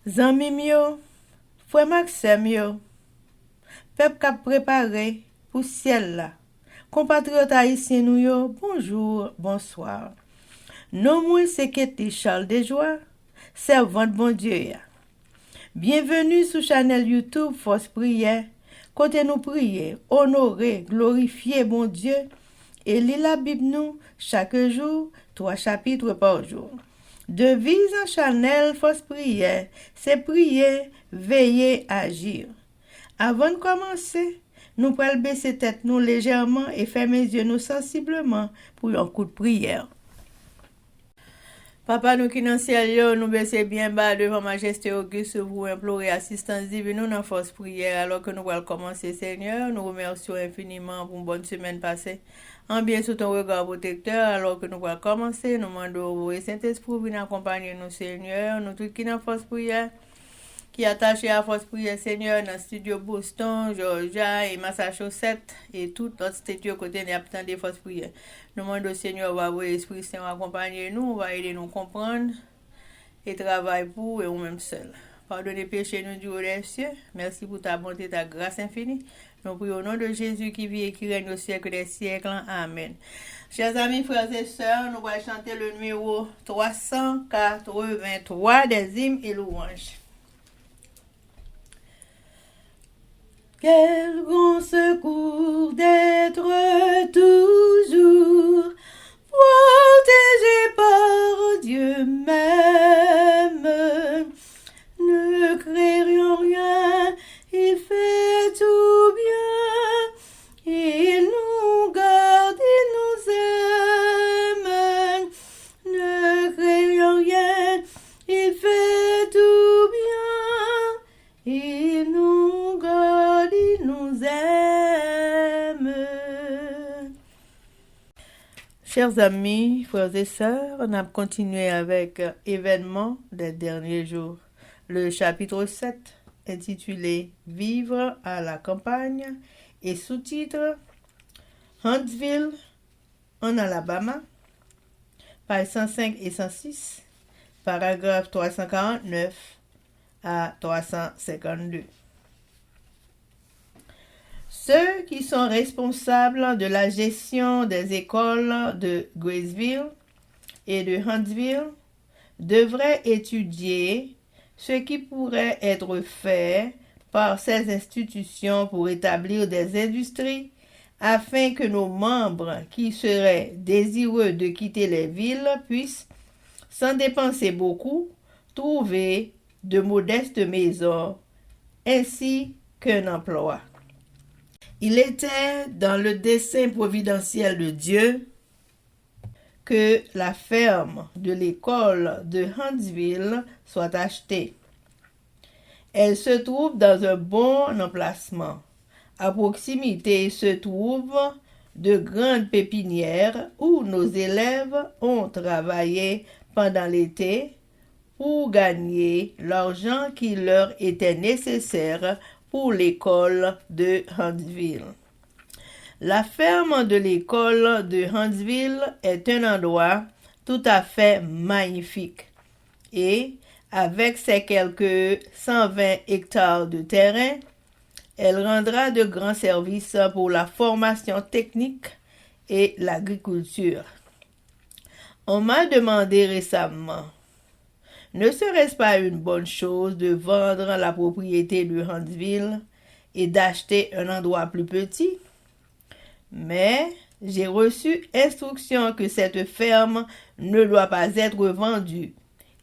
Zanmim yo, frère Maxime yo, peuple k'ap préparé pour ciel là. Compatriotes haïtiens nous yo, bonjour, bonsoir. Non moi c'est Ketty Charles Desjoie, servante bon Dieu ya. Bienvenue sur channel YouTube Force Prière, côté nous prier, honorer, glorifier bon Dieu et lire la Bible nous chaque jour, 3 chapitres par jour. Devise en channel Force Prière, c'est prier, veiller, agir. Avant de commencer, nous pouvons baisser tête nous légèrement et fermer les yeux nous sensiblement pour un coup de prière. Papa nous qui dans le ciel, nous baisser bien bas devant Majesté Auguste pour implorer assistance divine nous dans force prière alors que nous allons commencer Seigneur. Nous remercions infiniment pour une bonne semaine passée. En bien sous ton regard protecteur alors que nous allons commencer. Nous demandons au Saint-Esprit venir accompagner nous Seigneur. Nous tous qui dans force prière. Qui est attaché à Force Prière Seigneur dans le studio Boston, Georgia et Massachusetts et tout notre studio côté des Force Prière. Nous demandons au Seigneur va avoir l'Esprit Saint accompagner nous, va aider nous comprendre et travailler pour et nous-mêmes seuls. Pardonnez péché nous du haut des cieux. Merci pour ta bonté, ta grâce infinie. Nous prions au nom de Jésus qui vit et qui règne au siècle des siècles. Amen. Chers amis, frères et sœurs, nous allons chanter le numéro 383 des hymnes et louanges. Quel grand secours d'être toujours protégé par Dieu même. Ne craignons rien, il fait tout bien. Il nous garde, il nous aime. Ne craignons rien, il fait tout bien. Il nous garde, il nous aime. Chers amis, frères et sœurs, on a continué avec événements des derniers jours. Le chapitre 7, intitulé Vivre à la campagne, et sous-titre Huntsville, en Alabama, page 105 et 106, paragraphe 349 à 352. Ceux qui sont responsables de la gestion des écoles de Graceville et de Huntsville devraient étudier ce qui pourrait être fait par ces institutions pour établir des industries afin que nos membres qui seraient désireux de quitter les villes puissent, sans dépenser beaucoup, trouver de modestes maisons ainsi qu'un emploi. Il était dans le dessein providentiel de Dieu que la ferme de l'école de Huntsville soit achetée. Elle se trouve dans un bon emplacement. À proximité se trouvent de grandes pépinières où nos élèves ont travaillé pendant l'été pour gagner l'argent qui leur était nécessaire pour l'école de Huntsville. La ferme de l'école de Huntsville est un endroit tout à fait magnifique et, avec ses quelques 120 hectares de terrain, elle rendra de grands services pour la formation technique et l'agriculture. On m'a demandé récemment, ne serait-ce pas une bonne chose de vendre la propriété de Huntsville et d'acheter un endroit plus petit? Mais j'ai reçu instruction que cette ferme ne doit pas être vendue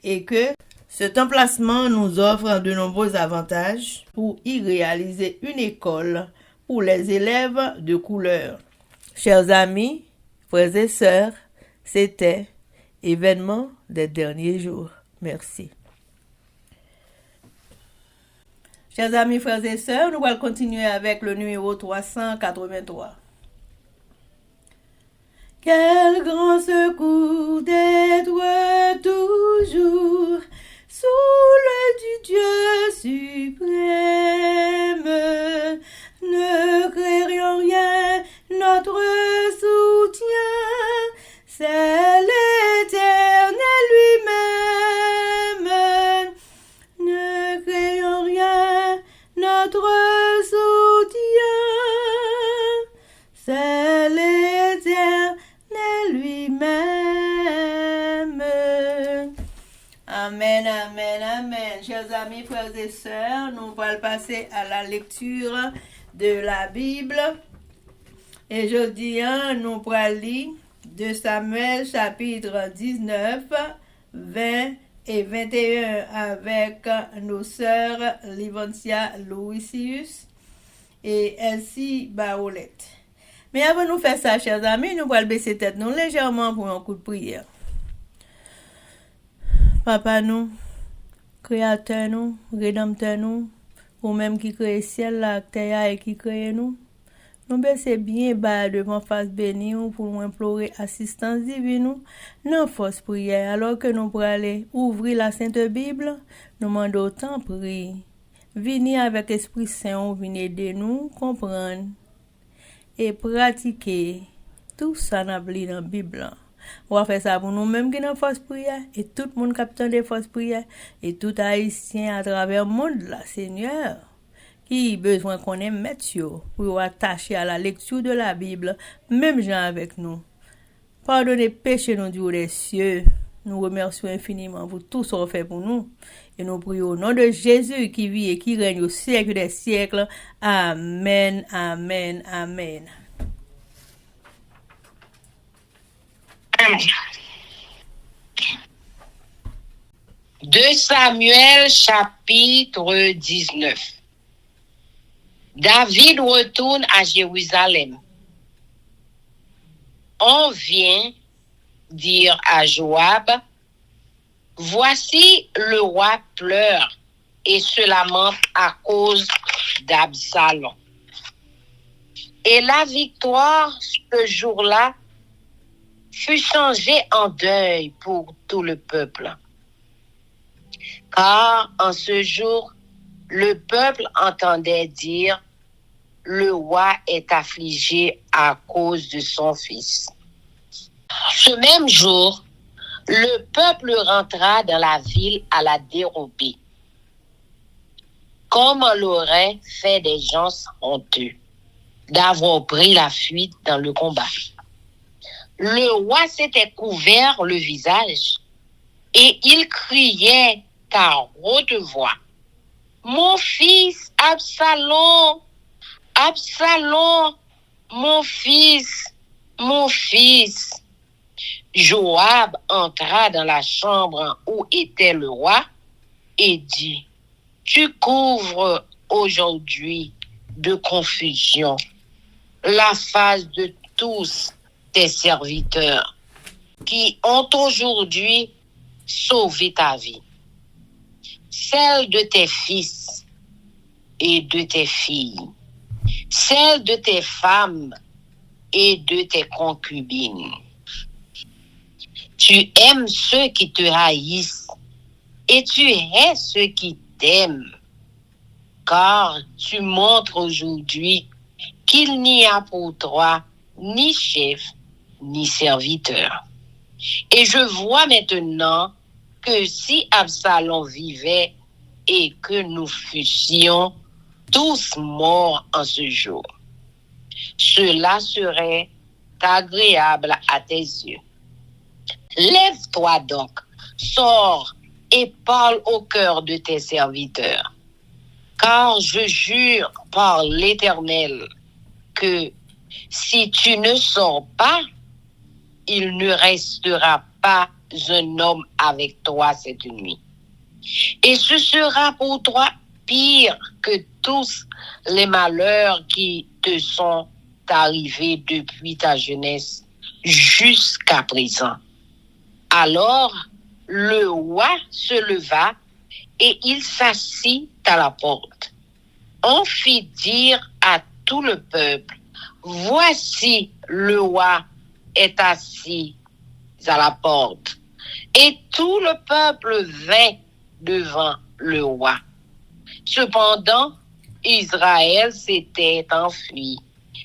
et que cet emplacement nous offre de nombreux avantages pour y réaliser une école pour les élèves de couleur. Chers amis, frères et sœurs, c'était événement des derniers jours. Merci. Chers amis, frères et sœurs, nous allons continuer avec le numéro 383. Quel grand secours d'être toujours sous l'œil du Dieu suprême. Ne craignons rien, notre soutien, c'est l'Éternel lui-même. Ne Amen, amen, amen. Chers amis, frères et sœurs, nous allons passer à la lecture de la Bible. Et aujourd'hui, nous allons lire de Samuel chapitre 19, 20 et 21 avec nos sœurs Livancia Louisius et Elsie Baoulette. Mais avant de nous faire ça, chers amis, nous allons baisser tête nous légèrement pour un coup de prière. Papa nous, créateur nous, rédempteur nous, ou même qui crée ciel, la terre et qui crée nous, nous baissons bien bas devant face bénie pour nous implorer assistance divine, non force prière, alors que nous pourrons aller ouvrir la Sainte Bible, nous demandons autant prier. Venez avec Esprit Saint, venez aider nous comprendre et pratiquer tout ça dans la Bible. On va faire ça pour nous-mêmes qui avons force prière et tout le monde qui a des forces prière et tout haïtien à travers le monde, là, Seigneur, qui a besoin qu'on ait mettre pour attacher à la lecture de la Bible, même gens avec nous. Pardonnez péché nous du haut des cieux. Nous remercions infiniment pour tout ce qu'on fait pour nous. Et nous prions au nom de Jésus qui vit et qui règne au siècle des siècles. Amen, amen, amen. 2 Samuel chapitre 19. David retourne à Jérusalem. On vient dire à Joab, voici le roi pleure et se lamente à cause d'Absalom. Et la victoire ce jour-là fut changée en deuil pour tout le peuple. Car en ce jour, le peuple entendait dire, le roi est affligé à cause de son fils. Ce même jour, le peuple rentra dans la ville à la dérobée, comme on l'aurait fait des gens honteux, d'avoir pris la fuite dans le combat. Le roi s'était couvert le visage et il criait à haute voix, mon fils Absalom, Absalom, mon fils, mon fils. Joab entra dans la chambre où était le roi et dit, tu couvres aujourd'hui de confusion la face de tous tes serviteurs qui ont aujourd'hui sauvé ta vie, celle de tes fils et de tes filles, celle de tes femmes et de tes concubines. Tu aimes ceux qui te haïssent et tu hais ceux qui t'aiment, car tu montres aujourd'hui qu'il n'y a pour toi ni chef ni serviteur. Et je vois maintenant que si Absalom vivait et que nous fussions tous morts en ce jour, cela serait agréable à tes yeux. Lève-toi donc, sors et parle au cœur de tes serviteurs. Car je jure par l'Éternel que si tu ne sors pas, il ne restera pas un homme avec toi cette nuit. Et ce sera pour toi pire que tous les malheurs qui te sont arrivés depuis ta jeunesse jusqu'à présent. Alors, le roi se leva et il s'assit à la porte. On fit dire à tout le peuple, voici le roi est assis à la porte. Et tout le peuple vint devant le roi. Cependant, Israël s'était enfui,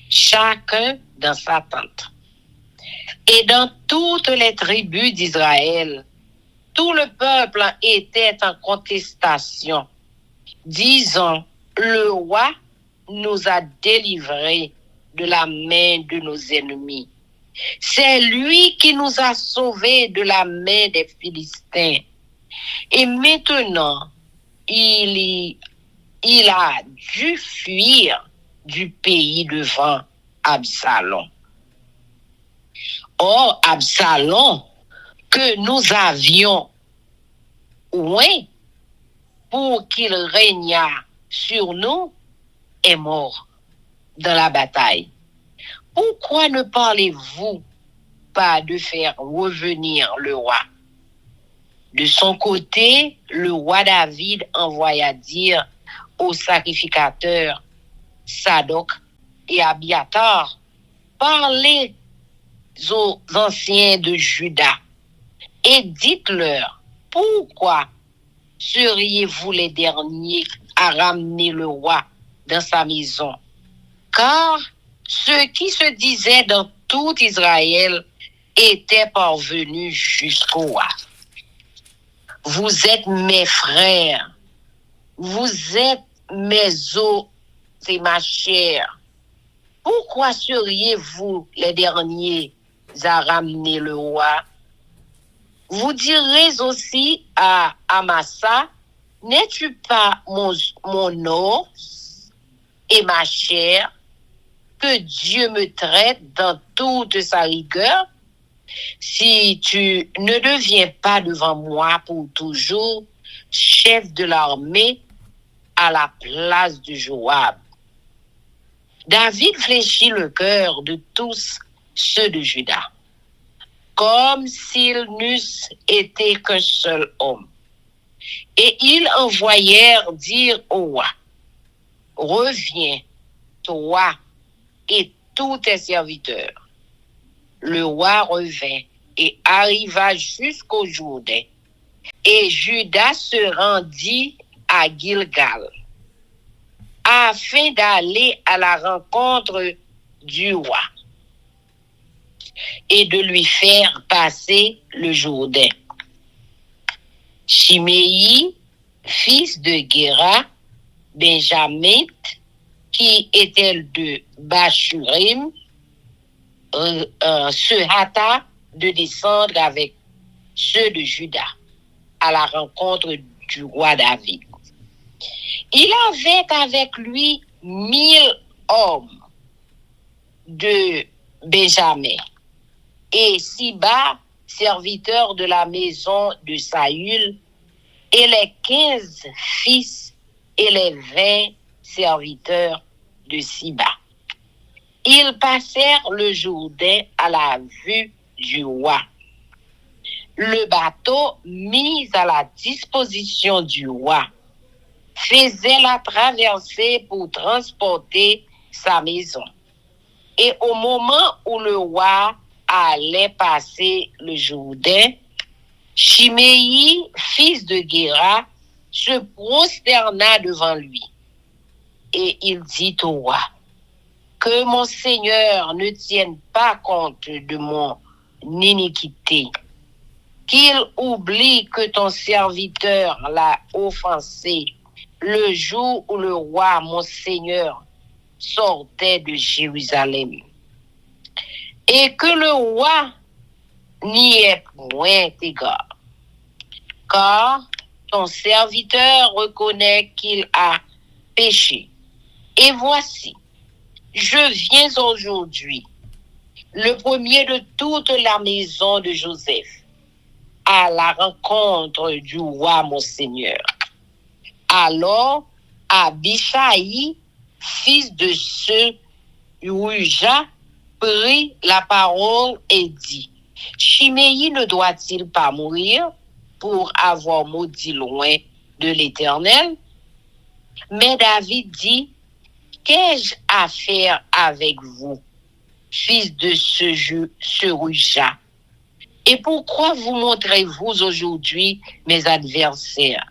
chacun dans sa tente. Et dans toutes les tribus d'Israël, tout le peuple était en contestation, disant, le roi nous a délivrés de la main de nos ennemis. C'est lui qui nous a sauvés de la main des Philistins. Et maintenant, il a dû fuir du pays devant Absalom. Or, Absalom, que nous avions oint pour qu'il régnât sur nous, est mort dans la bataille. Pourquoi ne parlez-vous pas de faire revenir le roi? De son côté, le roi David envoya dire aux sacrificateurs Sadoc et Abiatar, parlez aux anciens de Juda et dites-leur, pourquoi seriez-vous les derniers à ramener le roi dans sa maison? Car ceux qui se disaient dans tout Israël étaient parvenus jusqu'au roi. Vous êtes mes frères, vous êtes mes os et ma chair. Pourquoi seriez-vous les derniers à ramener le roi? Vous direz aussi à Amasa, n'es-tu pas mon os et ma chair, que Dieu me traite dans toute sa rigueur? Si tu ne deviens pas devant moi pour toujours chef de l'armée à la place de Joab. David fléchit le cœur de tous ceux de Juda, comme s'ils n'eussent été qu'un seul homme. Et ils envoyèrent dire au roi, reviens, toi et tous tes serviteurs. Le roi revint et arriva jusqu'au Jourdain. Et Juda se rendit à Gilgal, afin d'aller à la rencontre du roi et de lui faire passer le Jourdain. Chiméi, fils de Guéra, benjamite, qui était de Bachurim, se hâta de descendre avec ceux de Juda à la rencontre du roi David. Il avait avec lui 1000 hommes de Benjamin et Siba, serviteur de la maison de Saül, et les 15 fils et les 20 serviteurs de Siba. Ils passèrent le Jourdain à la vue du roi. Le bateau mis à la disposition du roi faisait la traversée pour transporter sa maison. Et au moment où le roi allait passer le Jourdain, Chiméi, fils de Guéra, se prosterna devant lui. Et il dit au roi, que mon Seigneur ne tienne pas compte de mon iniquité, qu'il oublie que ton serviteur l'a offensé le jour où le roi, mon Seigneur, sortait de Jérusalem. Et que le roi n'y ait point égard, car ton serviteur reconnaît qu'il a péché. Et voici, je viens aujourd'hui, le premier de toute la maison de Joseph, à la rencontre du roi mon Seigneur. Alors, Abishai, fils de Seruja, prit la parole et dit, Chiméi ne doit-il pas mourir pour avoir maudit loin de l'Éternel? Mais David dit, qu'ai-je à faire avec vous, fils de Seruja? Et pourquoi vous montrez-vous aujourd'hui mes adversaires?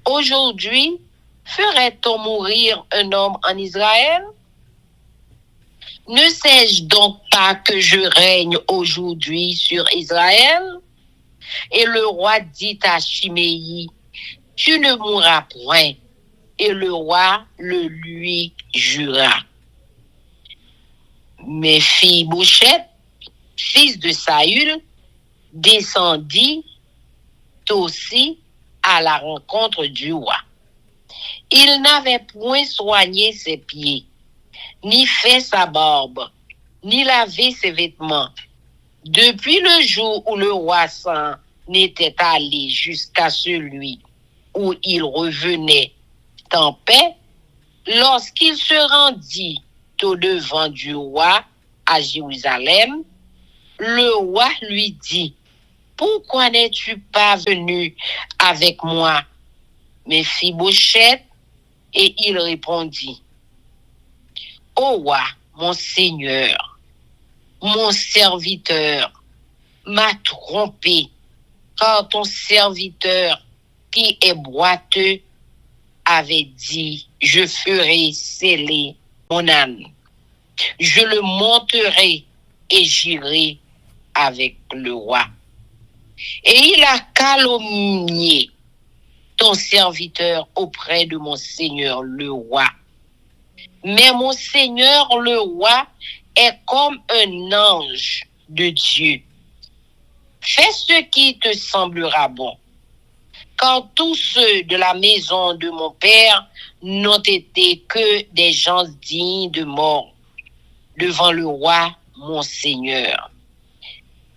Aujourd'hui, ferait-on mourir un homme en Israël? Ne sais-je donc pas que je règne aujourd'hui sur Israël? Et le roi dit à Chiméi, tu ne mourras point. Et le roi le lui jura. Méphibosheth, fils de Saül, descendit aussi à la rencontre du roi. Il n'avait point soigné ses pieds, ni fait sa barbe, ni lavé ses vêtements. Depuis le jour où le roi s'en était allé jusqu'à celui où il revenait en paix, lorsqu'il se rendit au devant du roi à Jérusalem, le roi lui dit, « Pourquoi n'es-tu pas venu avec moi, Méphibosheth ?» Et il répondit, « Ô roi, mon Seigneur, mon serviteur m'a trompé, car ton serviteur qui est boiteux avait dit, je ferai sceller mon âne. Je le monterai et j'irai avec le roi. Et il a calomnié ton serviteur auprès de mon Seigneur le roi. Mais mon Seigneur le roi est comme un ange de Dieu. Fais ce qui te semblera bon. Car tous ceux de la maison de mon père n'ont été que des gens dignes de mort devant le roi, mon Seigneur.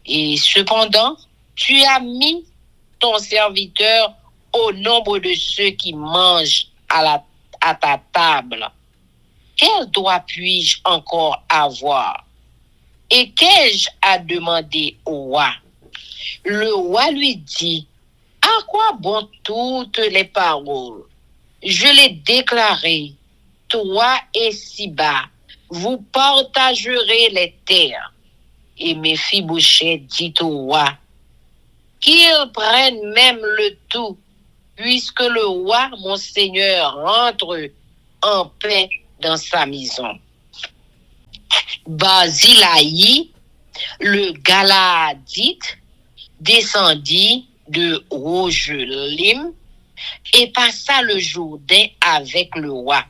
Et cependant, tu as mis ton serviteur au nombre de ceux qui mangent à ta table. Quel droit puis-je encore avoir? Et qu'ai-je à demander au roi? Le roi lui dit, à quoi bon toutes les paroles? Je l'ai déclaré, toi et Siba, vous partagerez les terres. Et Méphibosheth dit au roi, qu'il prenne même le tout, puisque le roi, mon Seigneur, rentre en paix dans sa maison. Barzillai, le Galaadite, descendit de Rogelim et passa le Jourdain avec le roi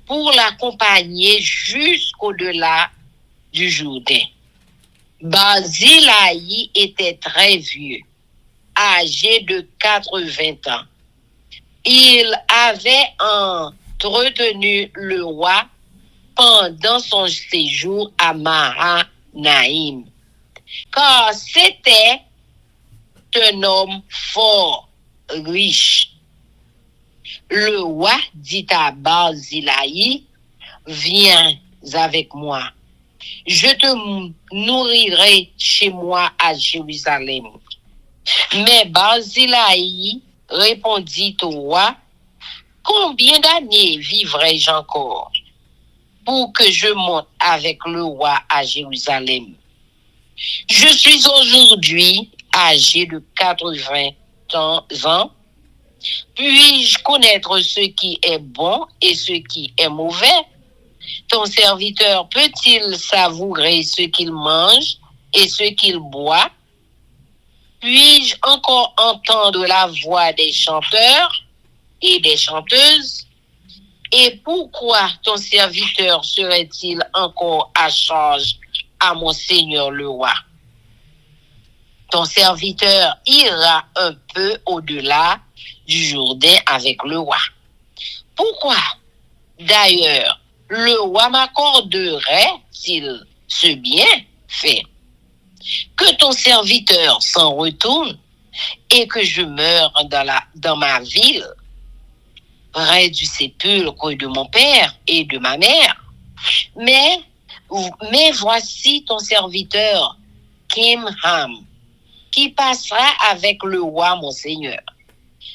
pour l'accompagner jusqu'au-delà du Jourdain. Barzillai était très vieux, âgé de 80 ans. Il avait entretenu le roi pendant son séjour à Mahanaïm, car c'était un homme fort riche. Le roi dit à Barzillai, viens avec moi. Je te nourrirai chez moi à Jérusalem. Mais Barzillai répondit au roi, combien d'années vivrai-je encore pour que je monte avec le roi à Jérusalem? Je suis aujourd'hui âgé de 80 ans. Puis-je connaître ce qui est bon et ce qui est mauvais? Ton serviteur peut-il savourer ce qu'il mange et ce qu'il boit? Puis-je encore entendre la voix des chanteurs et des chanteuses? Et pourquoi ton serviteur serait-il encore à charge à mon Seigneur le roi? Ton serviteur ira un peu au-delà du Jourdain avec le roi. Pourquoi, d'ailleurs, le roi m'accorderait-il ce bienfait? Que ton serviteur s'en retourne et que je meure dans ma ville, près du sépulcre de mon père et de ma mère. Mais voici ton serviteur, Kimham, qui passera avec le roi, mon Seigneur.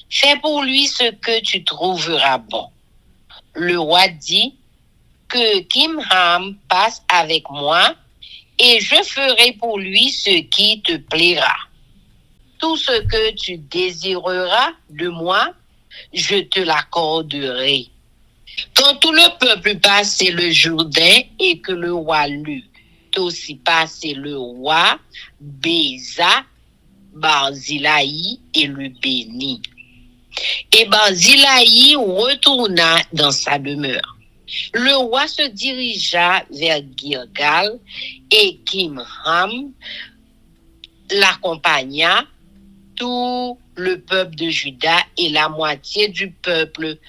Fais pour lui ce que tu trouveras bon. Le roi dit que Kimham passe avec moi et je ferai pour lui ce qui te plaira. Tout ce que tu désireras de moi, je te l'accorderai. Quand tout le peuple passait le Jourdain et que le roi lut aussi passer le roi, baisa Barzillai et le bénit. Et Barzillai retourna dans sa demeure. Le roi se dirigea vers Gilgal et Kimham l'accompagna tout le peuple de Juda et la moitié du peuple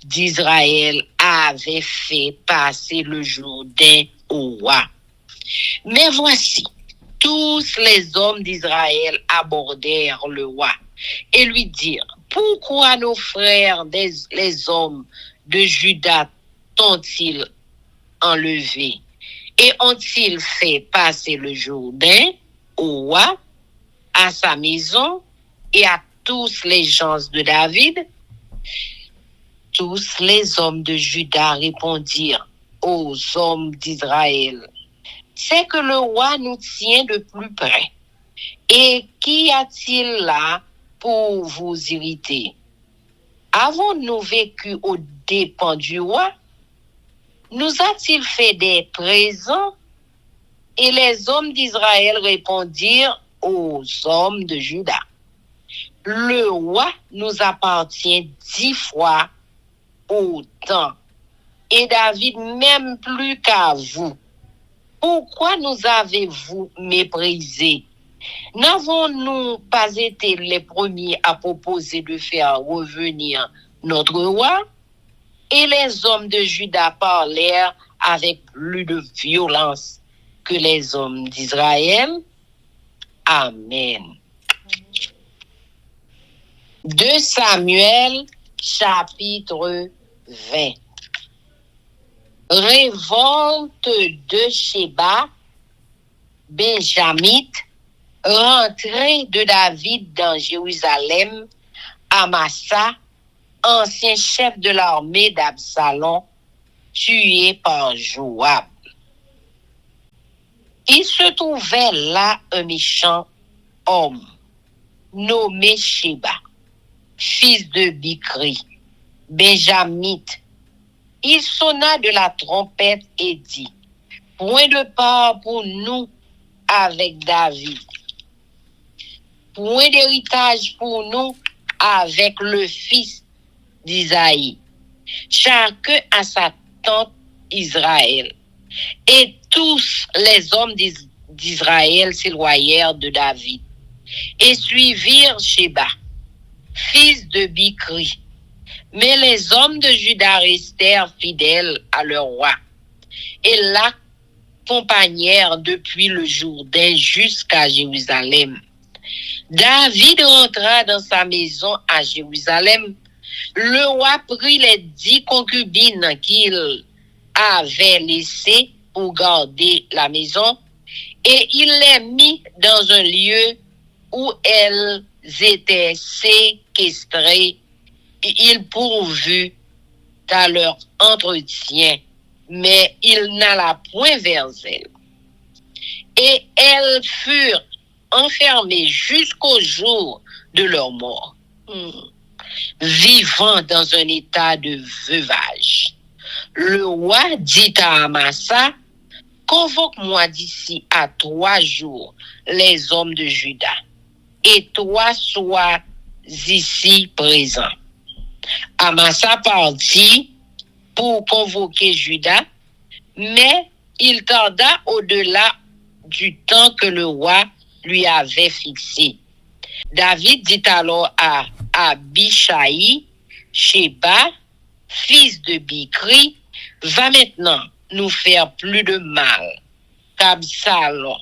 d'Israël avaient fait passer le Jourdain au roi. Mais voici, tous les hommes d'Israël abordèrent le roi et lui dirent, pourquoi nos frères, les hommes de Juda, t'ont-ils enlevé et ont-ils fait passer le Jourdain au roi, à sa maison et à tous les gens de David? Tous les hommes de Juda répondirent aux hommes d'Israël, c'est que le roi nous tient de plus près. Et qu'y a-t-il là pour vous irriter? Avons-nous vécu aux dépens du roi? Nous a-t-il fait des présents? Et les hommes d'Israël répondirent aux hommes de Juda, le roi nous appartient 10 fois autant, et David même plus qu'à vous. Pourquoi nous avez-vous méprisés? N'avons-nous pas été les premiers à proposer de faire revenir notre roi? Et les hommes de Juda parlèrent avec plus de violence que les hommes d'Israël. Amen. 2 Samuel, chapitre 20. Révolte de Sheba, Benjamite, rentrée de David dans Jérusalem, Amasa, ancien chef de l'armée d'Absalom, tué par Joab. Il se trouvait là un méchant homme, nommé Sheba, fils de Bichri, Benjamite. Il sonna de la trompette et dit, point de part pour nous avec David, point d'héritage pour nous avec le fils d'Isaïe. Chacun à sa tente Israël. Et tous les hommes d'Israël s'éloignèrent de David et suivirent Sheba, fils de Bichri. Mais les hommes de Juda restèrent fidèles à leur roi et l'accompagnèrent depuis le Jourdain jusqu'à Jérusalem. David rentra dans sa maison à Jérusalem. Le roi prit les 10 concubines qu'il avait laissées pour garder la maison et il les mit dans un lieu où elles étaient séquestrées. Il pourvut à leur entretien, mais il n'alla point vers elles. Et elles furent enfermées jusqu'au jour de leur mort, vivant dans un état de veuvage. Le roi dit à Amasa, convoque-moi d'ici à 3 jours les hommes de Juda, et toi sois ici présent. Amasa partit pour convoquer Juda, mais il tarda au-delà du temps que le roi lui avait fixé. David dit alors à Abishai, Sheba, fils de Bichri, va maintenant nous faire plus de mal qu'Absalom.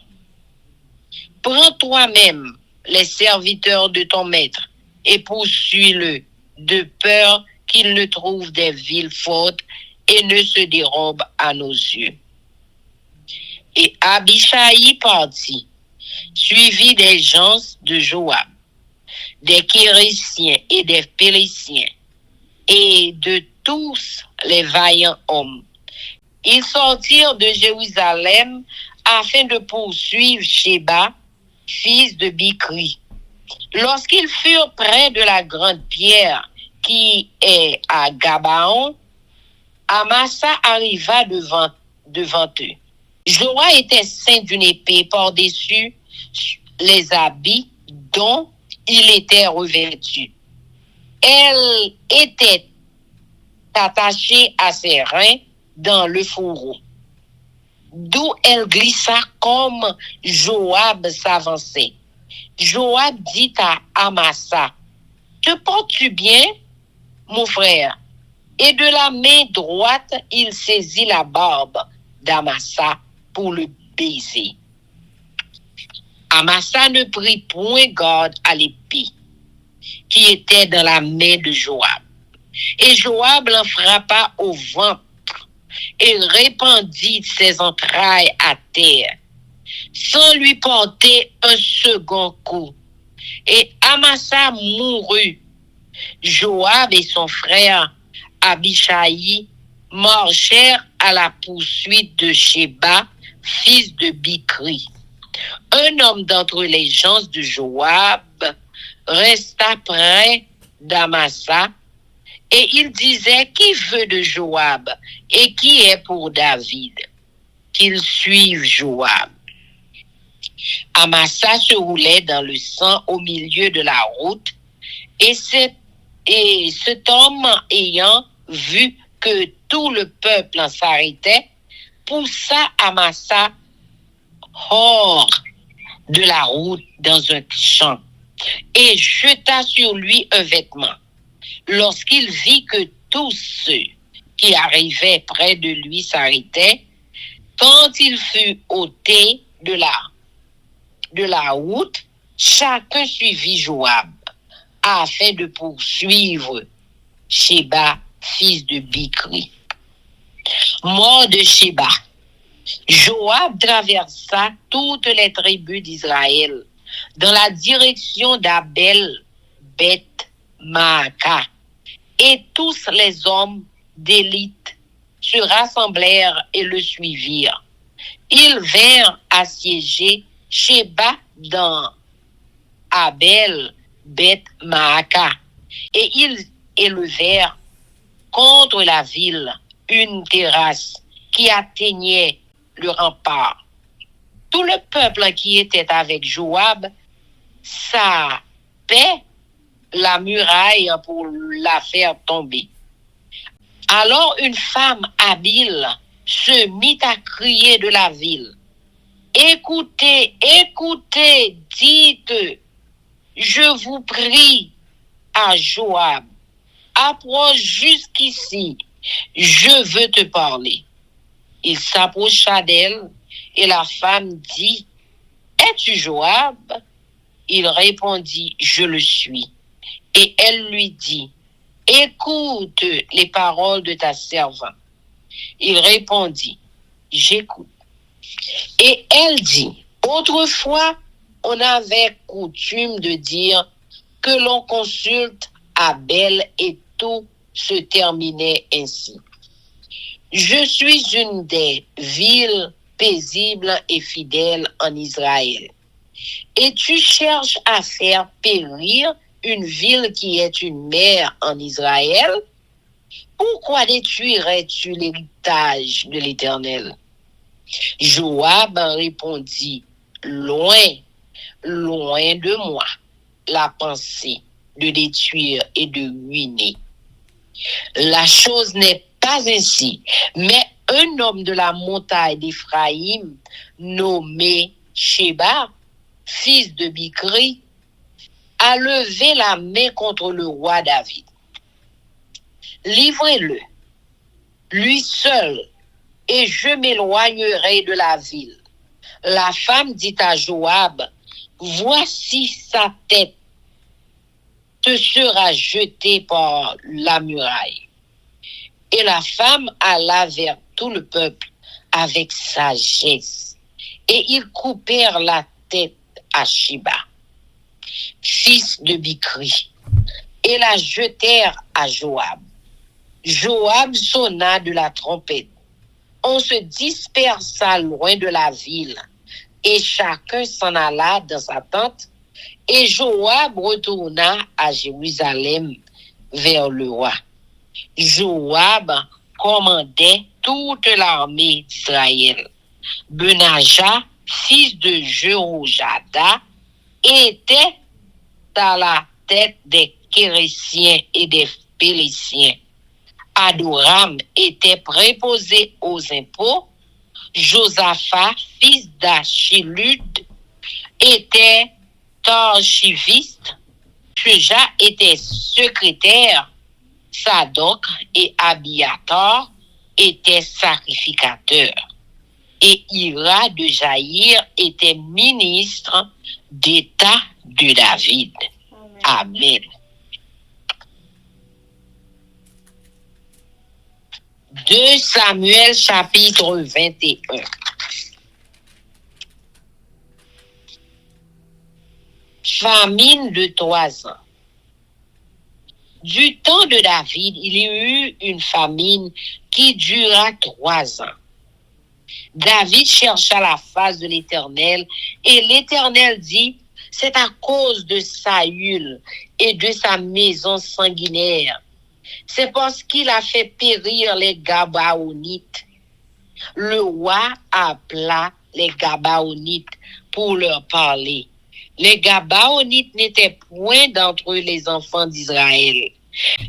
Prends toi-même les serviteurs de ton maître et poursuis-le, de peur qu'il ne trouve des villes fortes et ne se dérobe à nos yeux. Et Abishai partit, suivi des gens de Joab, des Kérésiens et des Pélésiens, et de tous les vaillants hommes. Ils sortirent de Jérusalem afin de poursuivre Sheba, fils de Bichri. Lorsqu'ils furent près de la grande pierre qui est à Gabaon, Amasa arriva devant eux. Joab était ceint d'une épée par-dessus les habits dont il était revêtu. Elle était attachée à ses reins dans le fourreau, d'où elle glissa comme Joab s'avançait. Joab dit à Amasa, te portes-tu bien, mon frère? Et de la main droite, il saisit la barbe d'Amasa pour le baiser. Amasa ne prit point garde à l'épée qui était dans la main de Joab. Et Joab l'en frappa au ventre et répandit ses entrailles à terre, sans lui porter un second coup. Et Amasa mourut. Joab et son frère Abishai marchèrent à la poursuite de Sheba, fils de Bikri. Un homme d'entre les gens de Joab resta près d'Amasa, et il disait, qui veut de Joab et qui est pour David? Qu'il suive Joab. Amasa se roulait dans le sang au milieu de la route, et cet homme ayant vu que tout le peuple s'arrêtait, poussa Amasa hors de la route dans un champ et jeta sur lui un vêtement. Lorsqu'il vit que tous ceux qui arrivaient près de lui s'arrêtaient, quand il fut ôté de la route, chacun suivit Joab afin de poursuivre Sheba, fils de Bikri. Mort de Sheba, Joab traversa toutes les tribus d'Israël dans la direction d'Abel Beth Maaka, et tous les hommes d'élite se rassemblèrent et le suivirent. Ils vinrent assiéger Sheba dans Abel Beth Maaka, et ils élevèrent contre la ville une terrasse qui atteignait le rempart. Tout le peuple qui était avec Joab sapait la muraille pour la faire tomber. Alors une femme habile se mit à crier de la ville. Écoutez, écoutez, dites, je vous prie à Joab, approche jusqu'ici, je veux te parler. Il s'approcha d'elle et la femme dit, es-tu Joab? Il répondit, je le suis. Et elle lui dit, écoute les paroles de ta servante. Il répondit, j'écoute. Et elle dit, autrefois, on avait coutume de dire que l'on consulte Abel et tout se terminait ainsi. Je suis une des villes paisibles et fidèles en Israël. Et tu cherches à faire périr une ville qui est une mère en Israël? Pourquoi détruirais-tu l'héritage de l'Éternel? Joab répondit, loin, loin de moi, la pensée de détruire et de ruiner. La chose n'est pas ainsi, mais un homme de la montagne d'Éphraïm, nommé Sheba, fils de Bikri, a levé la main contre le roi David. Livrez-le, lui seul, et je m'éloignerai de la ville. La femme dit à Joab, voici sa tête te sera jetée par la muraille. Et la femme alla vers tout le peuple avec sagesse. Et ils coupèrent la tête à Sheba, fils de Bikri, et la jetèrent à Joab. Joab sonna de la trompette. On se dispersa loin de la ville, et chacun s'en alla dans sa tente, et Joab retourna à Jérusalem vers le roi. Joab commandait toute l'armée d'Israël. Benaja, fils de Jéhojada, était à la tête des Kérésiens et des Pélésiens. Adoram était préposé aux impôts. Josaphat, fils d'Achilud, était archivistes, Shuja était secrétaire, Sadok et Abiatar étaient sacrificateurs. Et Ira de Jaïr était ministre d'État de David. Amen. 2 Samuel chapitre 21. Famine de 3 ans. Du temps de David, il y eut une famine qui dura 3 ans. David chercha la face de l'Éternel et l'Éternel dit, c'est à cause de Saül et de sa maison sanguinaire. C'est parce qu'il a fait périr les Gabaonites. Le roi appela les Gabaonites pour leur parler. Les Gabaonites n'étaient point d'entre eux les enfants d'Israël.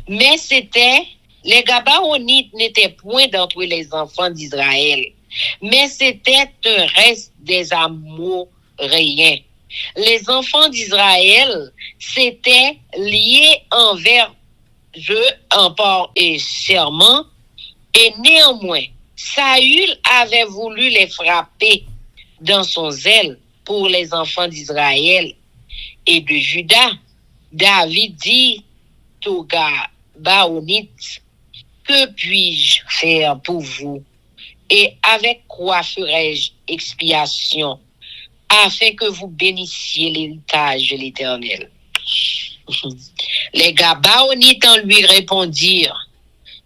Les Gabaonites n'étaient point d'entre eux les enfants d'Israël. Mais c'était un reste des Amoréens. Les enfants d'Israël s'étaient liés envers eux en port et serment, et néanmoins, Saül avait voulu les frapper dans son zèle pour les enfants d'Israël et de Juda. David dit aux Gabaonites, que puis-je faire pour vous? Et avec quoi ferai-je expiation afin que vous bénissiez l'héritage de l'Éternel? Les Gabaonites en lui répondirent,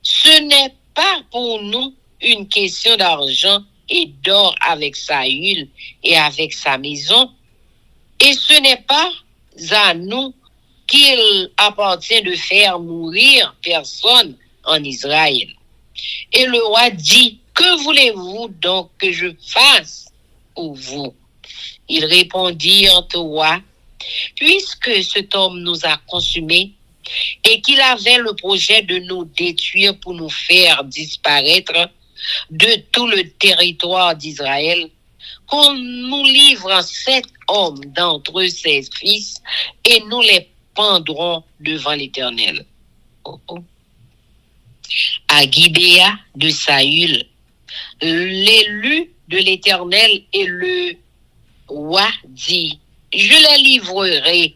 ce n'est pas pour nous une question d'argent et d'or avec Saül et avec sa maison, et ce n'est pas à nous qu'il appartient de faire mourir personne en Israël. Et le roi dit, que voulez-vous donc que je fasse pour vous? Ils répondirent au roi, puisque cet homme nous a consumés et qu'il avait le projet de nous détruire pour nous faire disparaître de tout le territoire d'Israël, qu'on nous livre 7 hommes d'entre ses fils et nous les pendrons devant l'Éternel. À Gibéa de Saül, l'élu de l'Éternel et le roi dit, je les livrerai.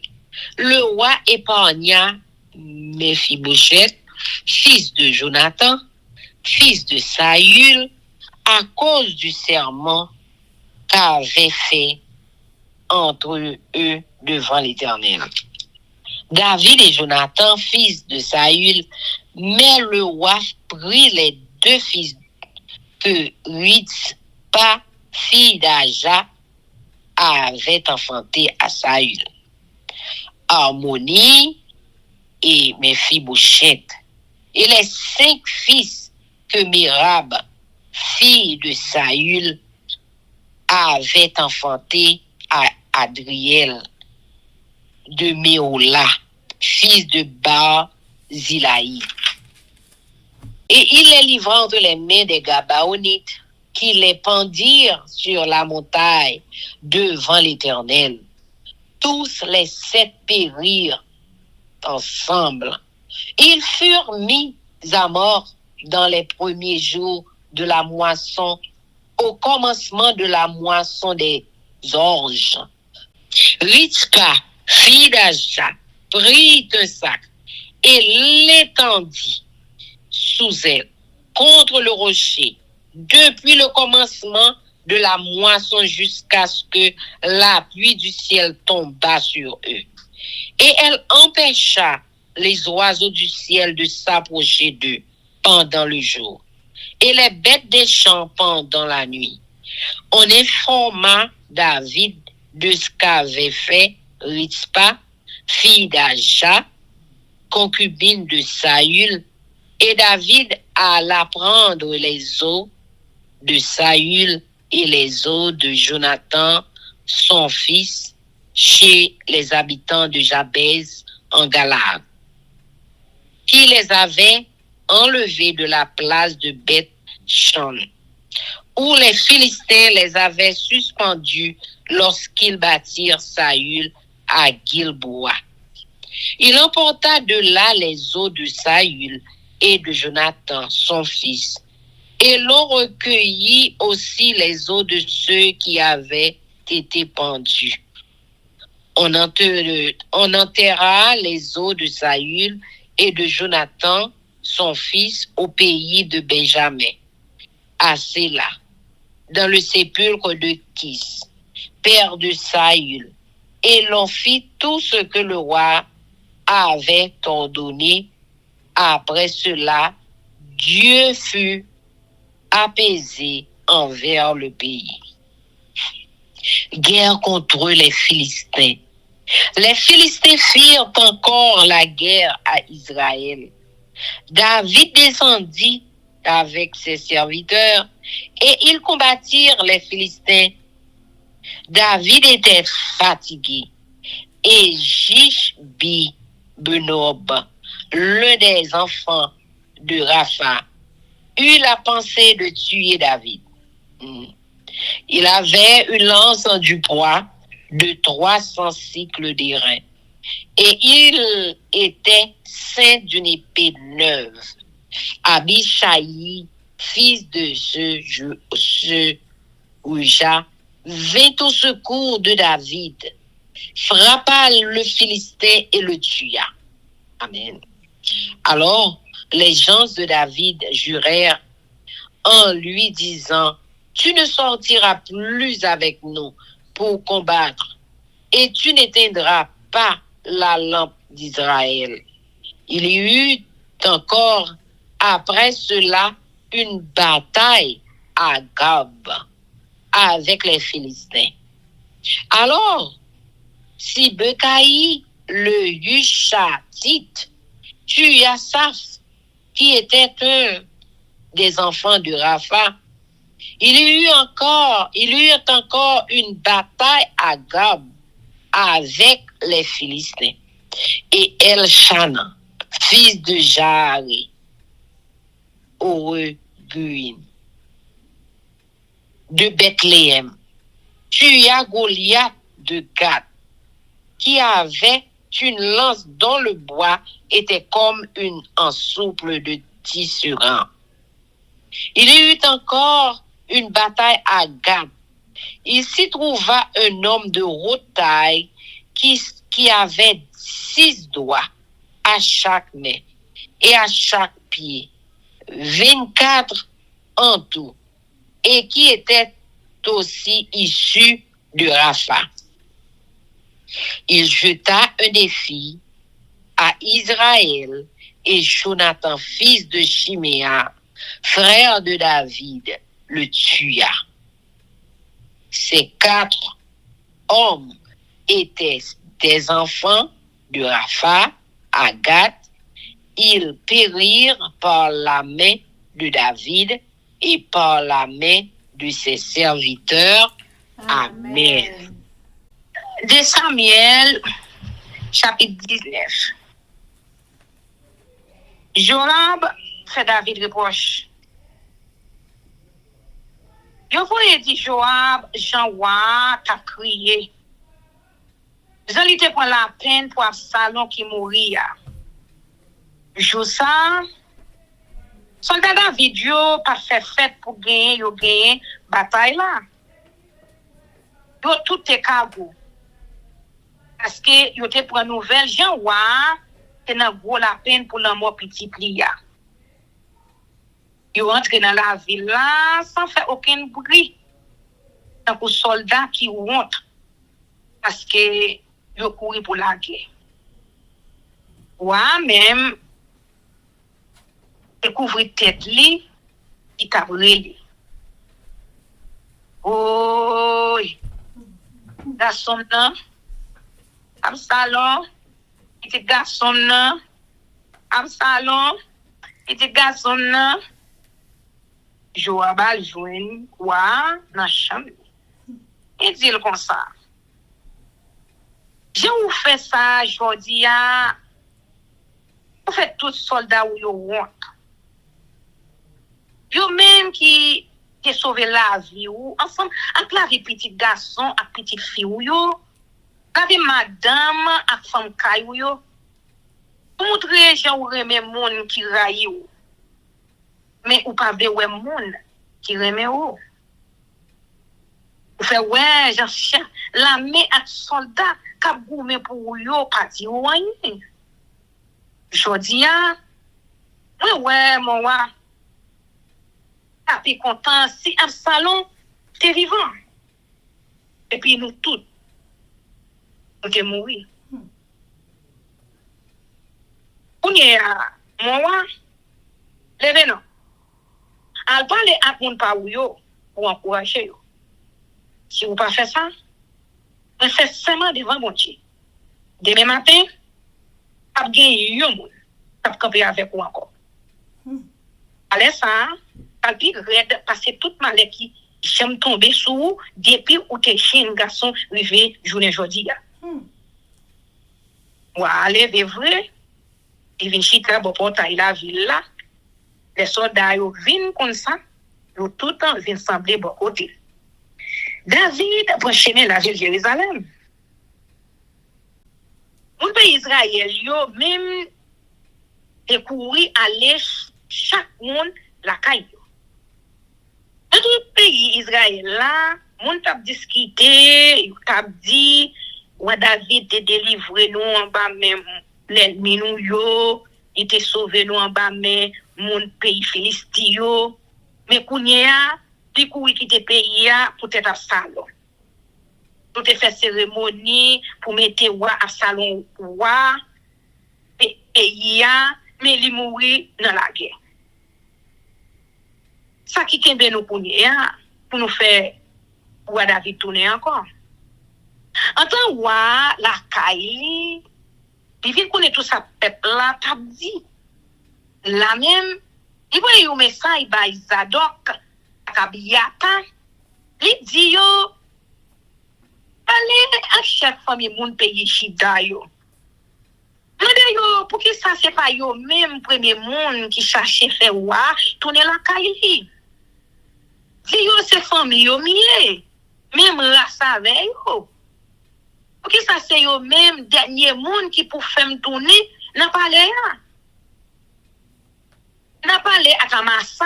Le roi épargna Méphibosheth, fils de Jonathan, fils de Saül, à cause du serment qu'avait fait entre eux devant l'Éternel. David et Jonathan, fils de Saül, mais le roi prit les 2 fils que Rizpa, fille d'Aja, avait enfanté à Saül, Harmonie et Méphibosheth, et les 5 fils que Mirab, fille de Saül, avait enfanté à Adriel de Méola, fils de Barzilai. Et il les livra entre les mains des Gabaonites, qui les pendirent sur la montagne devant l'Éternel. Tous les 7 périrent ensemble. Ils furent mis à mort dans les premiers jours de la moisson, au commencement de la moisson des orges. Rizpa, fille d'Aja, prit un sac et l'étendit sous elle, contre le rocher, depuis le commencement de la moisson jusqu'à ce que la pluie du ciel tomba sur eux. Et elle empêcha les oiseaux du ciel de s'approcher d'eux pendant le jour, et les bêtes des champs pendant la nuit. On informa David de ce qu'avait fait Rizpa, fille d'Aja, concubine de Saül, et David alla prendre les os de Saül et les os de Jonathan, son fils, chez les habitants de Jabez en Galaad, qui les avait enlevés de la place de Beth-Shan, où les Philistins les avaient suspendus lorsqu'ils battirent Saül à Gilboa. Il emporta de là les os de Saül et de Jonathan, son fils, et l'on recueillit aussi les os de ceux qui avaient été pendus. On enterra les os de Saül et de Jonathan, son fils, au pays de Benjamin, à Séla, dans le sépulcre de Kis, père de Saül, et l'on fit tout ce que le roi avait ordonné. Après cela, Dieu fut apaisé envers le pays. Guerre contre les Philistins. Les Philistins firent encore la guerre à Israël. David descendit avec ses serviteurs et ils combattirent les Philistins. David était fatigué et Jishbi Benob, l'un des enfants de Rapha, eut la pensée de tuer David. Il avait une lance du poids de 300 cycles d'airain et il était ceint d'une épée neuve. Abishai, fils de Uja, vint au secours de David, frappa le Philistin et le tua. Amen. Alors, les gens de David jurèrent en lui disant: tu ne sortiras plus avec nous pour combattre, et tu n'éteindras pas la lampe d'Israël. Il y eut encore après cela une bataille à Gab avec les Philistins. Alors, Sibekaï le Hushatite tua Saph, qui était un des enfants de Rapha. Il y eut encore une bataille à Gab avec les Philistins. Et Elchanan, fils de Jaaré, Oreguin, de Bethléem, tua Goliath de Gath, qui avait une lance dont le bois était comme une ensouple de tisserand. Il y eut encore une bataille à Gath. Il s'y trouva un homme de haute taille qui avait 6 doigts à chaque main et à chaque pied, 24 en tout, et qui était aussi issu de Rapha. Il jeta un défi à Israël et Jonathan, fils de Chiméa, frère de David, le tua. Ces 4 hommes étaient des enfants de Rapha à Gath. Ils périrent par la main de David et par la main de ses serviteurs. Amen. De Samuel, chapitre 19. Joab fait David reproche. Yo voyez dit Joab, Jean-Wa, t'a crié. Jean li te prend la peine pour Absalom qui mourit. Josa, soldat David yo pas fait fête pour gagner bataille là. Yo tout est cabou. Parce que yo te prend nouvelle Jean-Wa, te nan gros la peine pour la mort petit plia. Yo rentre dans la ville là sans faire aucun bruit. Tant que soldat qui honte parce que yo couru pour la guerre. Wa même découvrir tête li, il t'a brûlé. Oh, garçon là, Absalom, il était garçon là, Absalom, il était garçon là. Joab a joint quoi dans chambre. Il dit comme ça. J'ai ou fait ça jodi a. Vous faites tous soldats ou yo honte. Yo même qui sauvé la vie ou ensemble avec la vie petit garçon et petite fille ou yo Kave madame ak femme kayou yo, pour montrer gens ou remet moun qui rayi ou. Mais ou pas vle moun qui remet ou. Ou fait ouais, j'en l'armée ak soldat k'ap goumen pour yo pas di ou rien. Jodi a, ouais, mon wa. Api content si Absalom t'es vivant. Et puis nous tous, nous t'es mourir. On y a, mon wa, levez non. Al parler à moun pa ou yo, pour encourager yo. Si vous pas fait ça, on fait seulement devant mon Dieu. Demain matin, ap gen yon moun, ap camper avec ou encore. Allez ça, al pi red passer toute malé qui j'aime tomber sous depuis ou te chien garçon rivé journée jodi ya. Wa allez de vrai, il vient chita bon portail la ville là. Les soldats yo vinn comme ça, yo tout le temps vinn sembler bon côté. David prend chemin la ville de Jérusalem. Mon pays Israël yo même et courir aller chaque monde la caille. Dans tout pays Israël là, mon t'a discuté, t'a dit ou David te délivré nous en bas même l'ennemi nous yo, il te sauvé nous en bas même mon pays Philistie yo, mais kounya di courir quitter pays ya pour être Absalom. Pour te faire cérémonie pour mettre roi Absalom roi pays ya mais il mourir dans la guerre. Ça qui kembe nous kounya pour nous faire roi David tourner encore. En tant roi la Kaili, il vient connaître tout ça peuple là t'a dit. La même, il voit un message by Zadok Kabiata, il dit yo allez à chaque famille moun pays chida yo. Mande yo pour qui ça c'est pas yo même premier monde qui cherche faire roi tourner la Kaili. Dit yo c'est famille yo mié, même race avec yo. Pour qui ça c'est yo même dernier monde qui pour faire tourner n'a pas là. N'a parlé à Kamassa,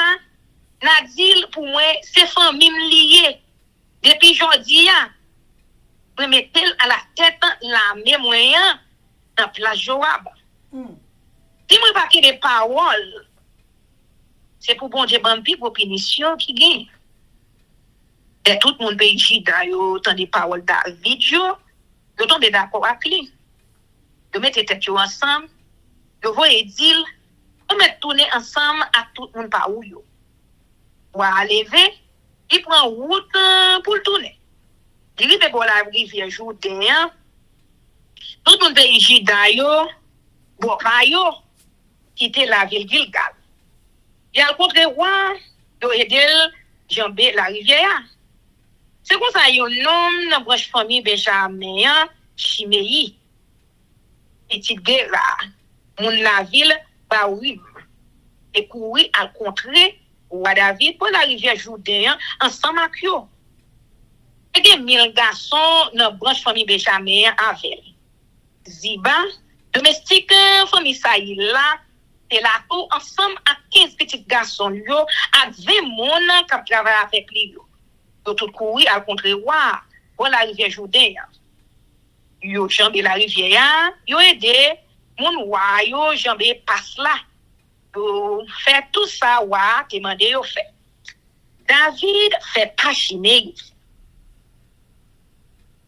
n'a dit pour moi, c'est famille liée. Depuis aujourd'hui, je mettais à la tête la même moyen dans place Joab. Si moi pas des paroles, c'est pour bon Dieu bambi pour punition qui gagne. Et tout le monde pays Jida, yo tant des paroles David yo tombe d'accord avec lui. De mettre tête ensemble, de voir et dire on met tourner ensemble à tout le monde par où yo. Ou à lever, il prend route pour le tourner. Il arrive pour la rivière Jourdain. Tout le monde pays Jida yo, bon yo, quitter la ville Gilgal. Il a rencontré roi, yo aider jamber la rivière. C'est comme ça yon nom dans branche famille Benjamin, Chiméi. Petite guerre, mon la ville Baouim et courir à contrer roi David pour la rivière Jourdain ensemble avec yo. Et des 1000 garçons dans branche famille Benjamin avec Ziba domestique famille Saïl là et là tout ensemble à 15 petits garçons yo à 20 monde qui travaillent avec lui yo. Yo tout courir à contrer roi pour la rivière Jourdain. Yo jambe la rivière, yo aider mon roi yo jambe passe là. Yo fait tout ça roi demande yo fait. David fait pas Chiméi.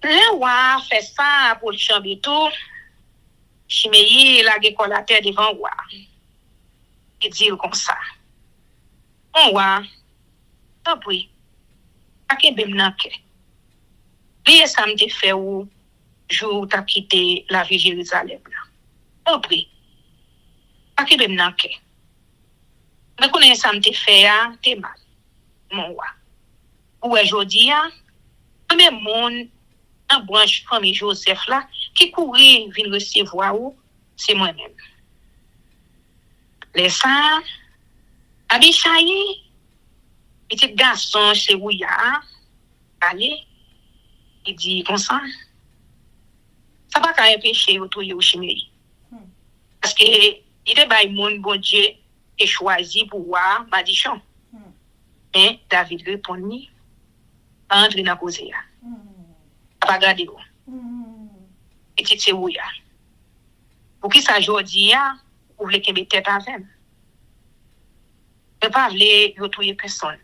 Le roi fait ça pour le jambe tout. Chiméi la gécole la terre devant roi. Il dit comme ça. Mon roi, tant pis. Ake bem nanke. Liye ça me te fait ou jour t'as quitté la ville Jérusalem là. Tant pis. Ake bem nanke. Mais connais ça me te fait à t'es mal. Mon roi. Ou aujourd'hui même monde en branche famille Joseph là qui courir vinn recevoir ou c'est moi-même. Les ça Abishai petit garçon chez Ouya, allez, il dit comme ça, Ça pas qu'à empêcher au touyer au chiméi. Parce que il était bail monde bon Dieu et choisi pour voir Madichon. Mais David répond ni pas entrer dans cause ya. Pas garder ou. Et tu sais où ya. Pour qui ça jodi ya, ou voulez que tête avec. Mais pas vle yo touyer personne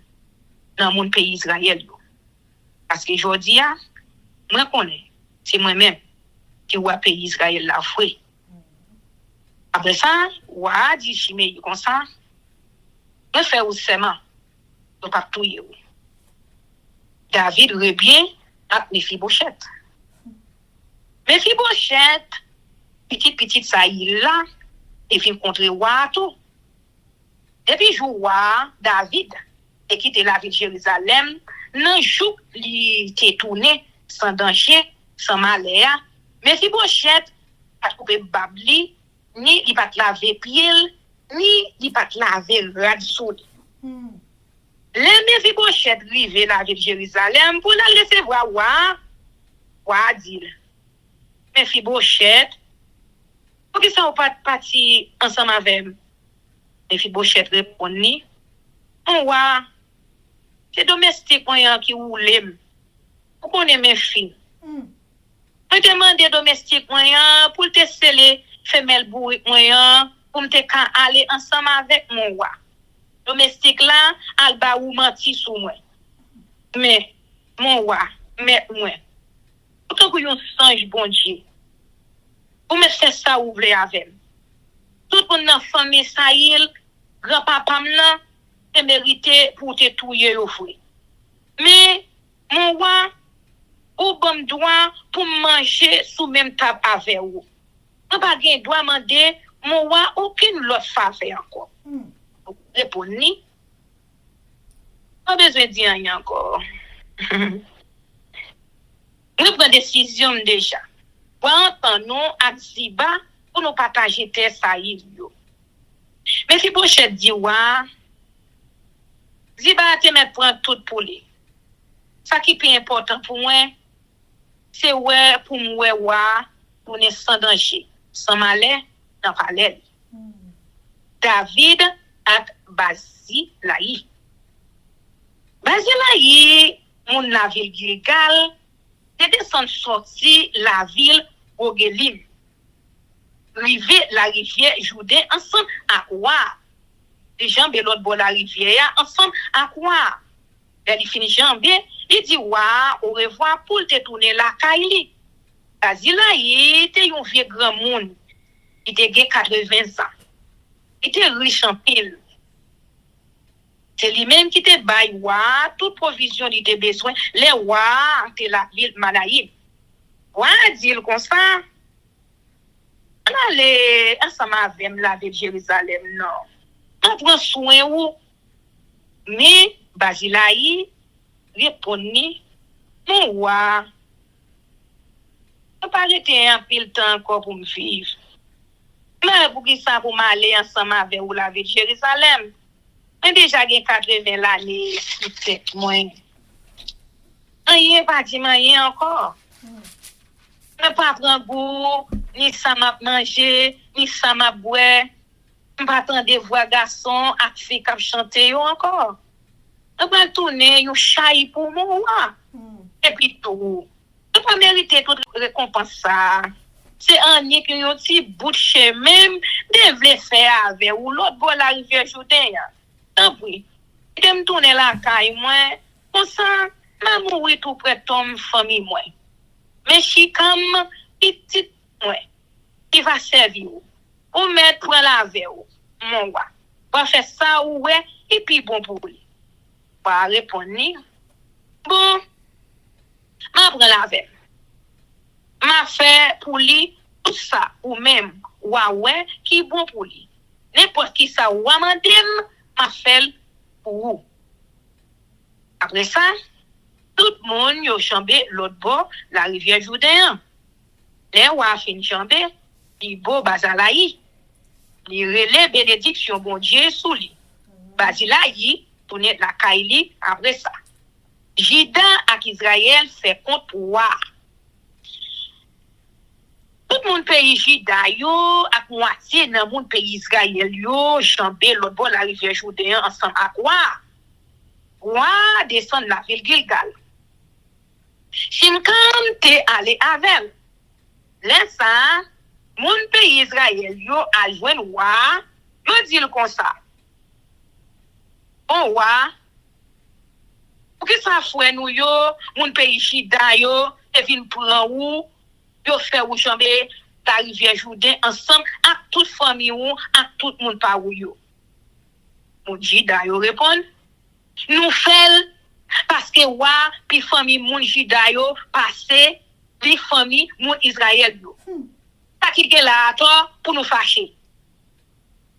dans mon pays Israël yo. Parce que jodi ya, moi connais, c'est moi-même qui ou pays Israël la foué. Après ça, ou a dit chimé comme ça, me fait ou seulement, ne pas tout y. David revient avec Mephibosheth. Mephibosheth, petite ça il là, et fin contre roi tout. Depuis jour David, et quitté la ville de Jérusalem, nan jour li t'est tourné sans danger, sans malheur. Mephibosheth a coupé babli, ni il pas laver pied, ni il pas laver radisou. Les Mephibosheth rivé la ville de Jérusalem pour la laisser voir wa dire. Mephibosheth, pour qui ça ou pas parti ensemble avec Mephibosheth répond ni, on wa c'est domestique moyen qui roule. Pour qu'on ait mes filles. On demande domestique moyen pour te sceller femelle bourrique moyen pour me te kan aller ensemble avec mon roi. Domestique là, alba ou menti sous moi. Mais mon roi, mais moi. Autant que yon songe bon Dieu. Pour me faire ça ou vle avec. Tout mon nan famille Saïl, grand-papa m'lan, te mérité pour te touyer au fruit. Mais mon roi ou bon droit pour manger sous même table avec vous. On pas gen droit demander mon roi aucune l'autre faveur encore. Répond ni. Pas besoin de dire rien encore. Nous prenons décision déjà. Pour entendre nous à Ziba pour nous partager tes saïd yo. Mais si Bochette dit wa Ziba te met prendre tout pour lui. Ça qui est important pour moi, c'est ouais pour moi wa pour ne sans danger, sans malheur dans palais. David ak Bazilaï. Bazilaï, mon la ville Gilgal, te descend sorti la ville Rogelim. Rive la rivière Jourdain ensemble à quoi? Les jambes l'autre bord la rivière ensemble à quoi? Il finit jambes, il dit wa au revoir pour te tourner la Kaili. Bazilaï était un vieux grand monde. Il était 80 ans. Il était riche en pile. C'est lui-même qui te baille toute provision il te besoin. Les wa te la ville Manaïm. Wa dit comme ça. On allait ensemble avec la ville de Jérusalem, non. On prend soin où. Mais Bazilaï répondit, mon roi, je ne pas arrêter un pile temps encore pour me vivre. Mais pour qui ça pour m'aller ensemble avec la ville de Jérusalem? J'ai déjà 80 l'année, peut-être moins. Rien pas dit rien encore. Je ne pas prendre goût, ni ça m'a mangé, ni ça m'a boire. Je ne pas attendre voir garçon, à filles qui chanter encore. Je vais tourner un chai pour moi. Et puis tout. Je ne pas mériter toute récompense ça. C'est un nid qui a un petit bout de chemin, devait faire avec ou l'autre bout la rivière Jourdain. Tant pis. Je me tourner la caille, moi, comme ça, je vais mourir tout près de ton famille, moi. Mais si comme petit, moi, qui va servir ou mettre pour la veille, mon roi. Va faire ça ou ouais, et puis bon pour lui. Va répondre, bon, ma prend la veille. Ma fait pour lui tout ça ou même ouais qui bon pour lui. N'importe qui ça ou amandem ma fait pour vous. Après ça, tout le monde yo chambé l'autre bord la rivière Jourdain. Les wa fin chambé, li beau Bazilaï. Li relais bénédiction bon Dieu sous lui. Bazilaï tourne la Kaili après ça. Juda ak Israël fait compte pour wa. Tout le monde pays Juda yo, à moitié dans mon pays Israël yo, chambé l'autre bord la rivière Jourdain ensemble à quoi? Roi descend la ville Gilgal. Shinkam te allé avec. Là mon pays Israël yo a joint roi, yo dit le comme ça. Bon roi, pour que ça fouet nous yo, mon pays Juda yo, et vin prend ou yo fait ou chambre la rivière Jourdain ensemble avec toute famille ou avec tout monde pa ou yo. Mon Juda yo répond, nous fait parce que wa puis famille mon Juda yo passé les famille mon Israël yo. Ça qui est là toi pour nous fâcher.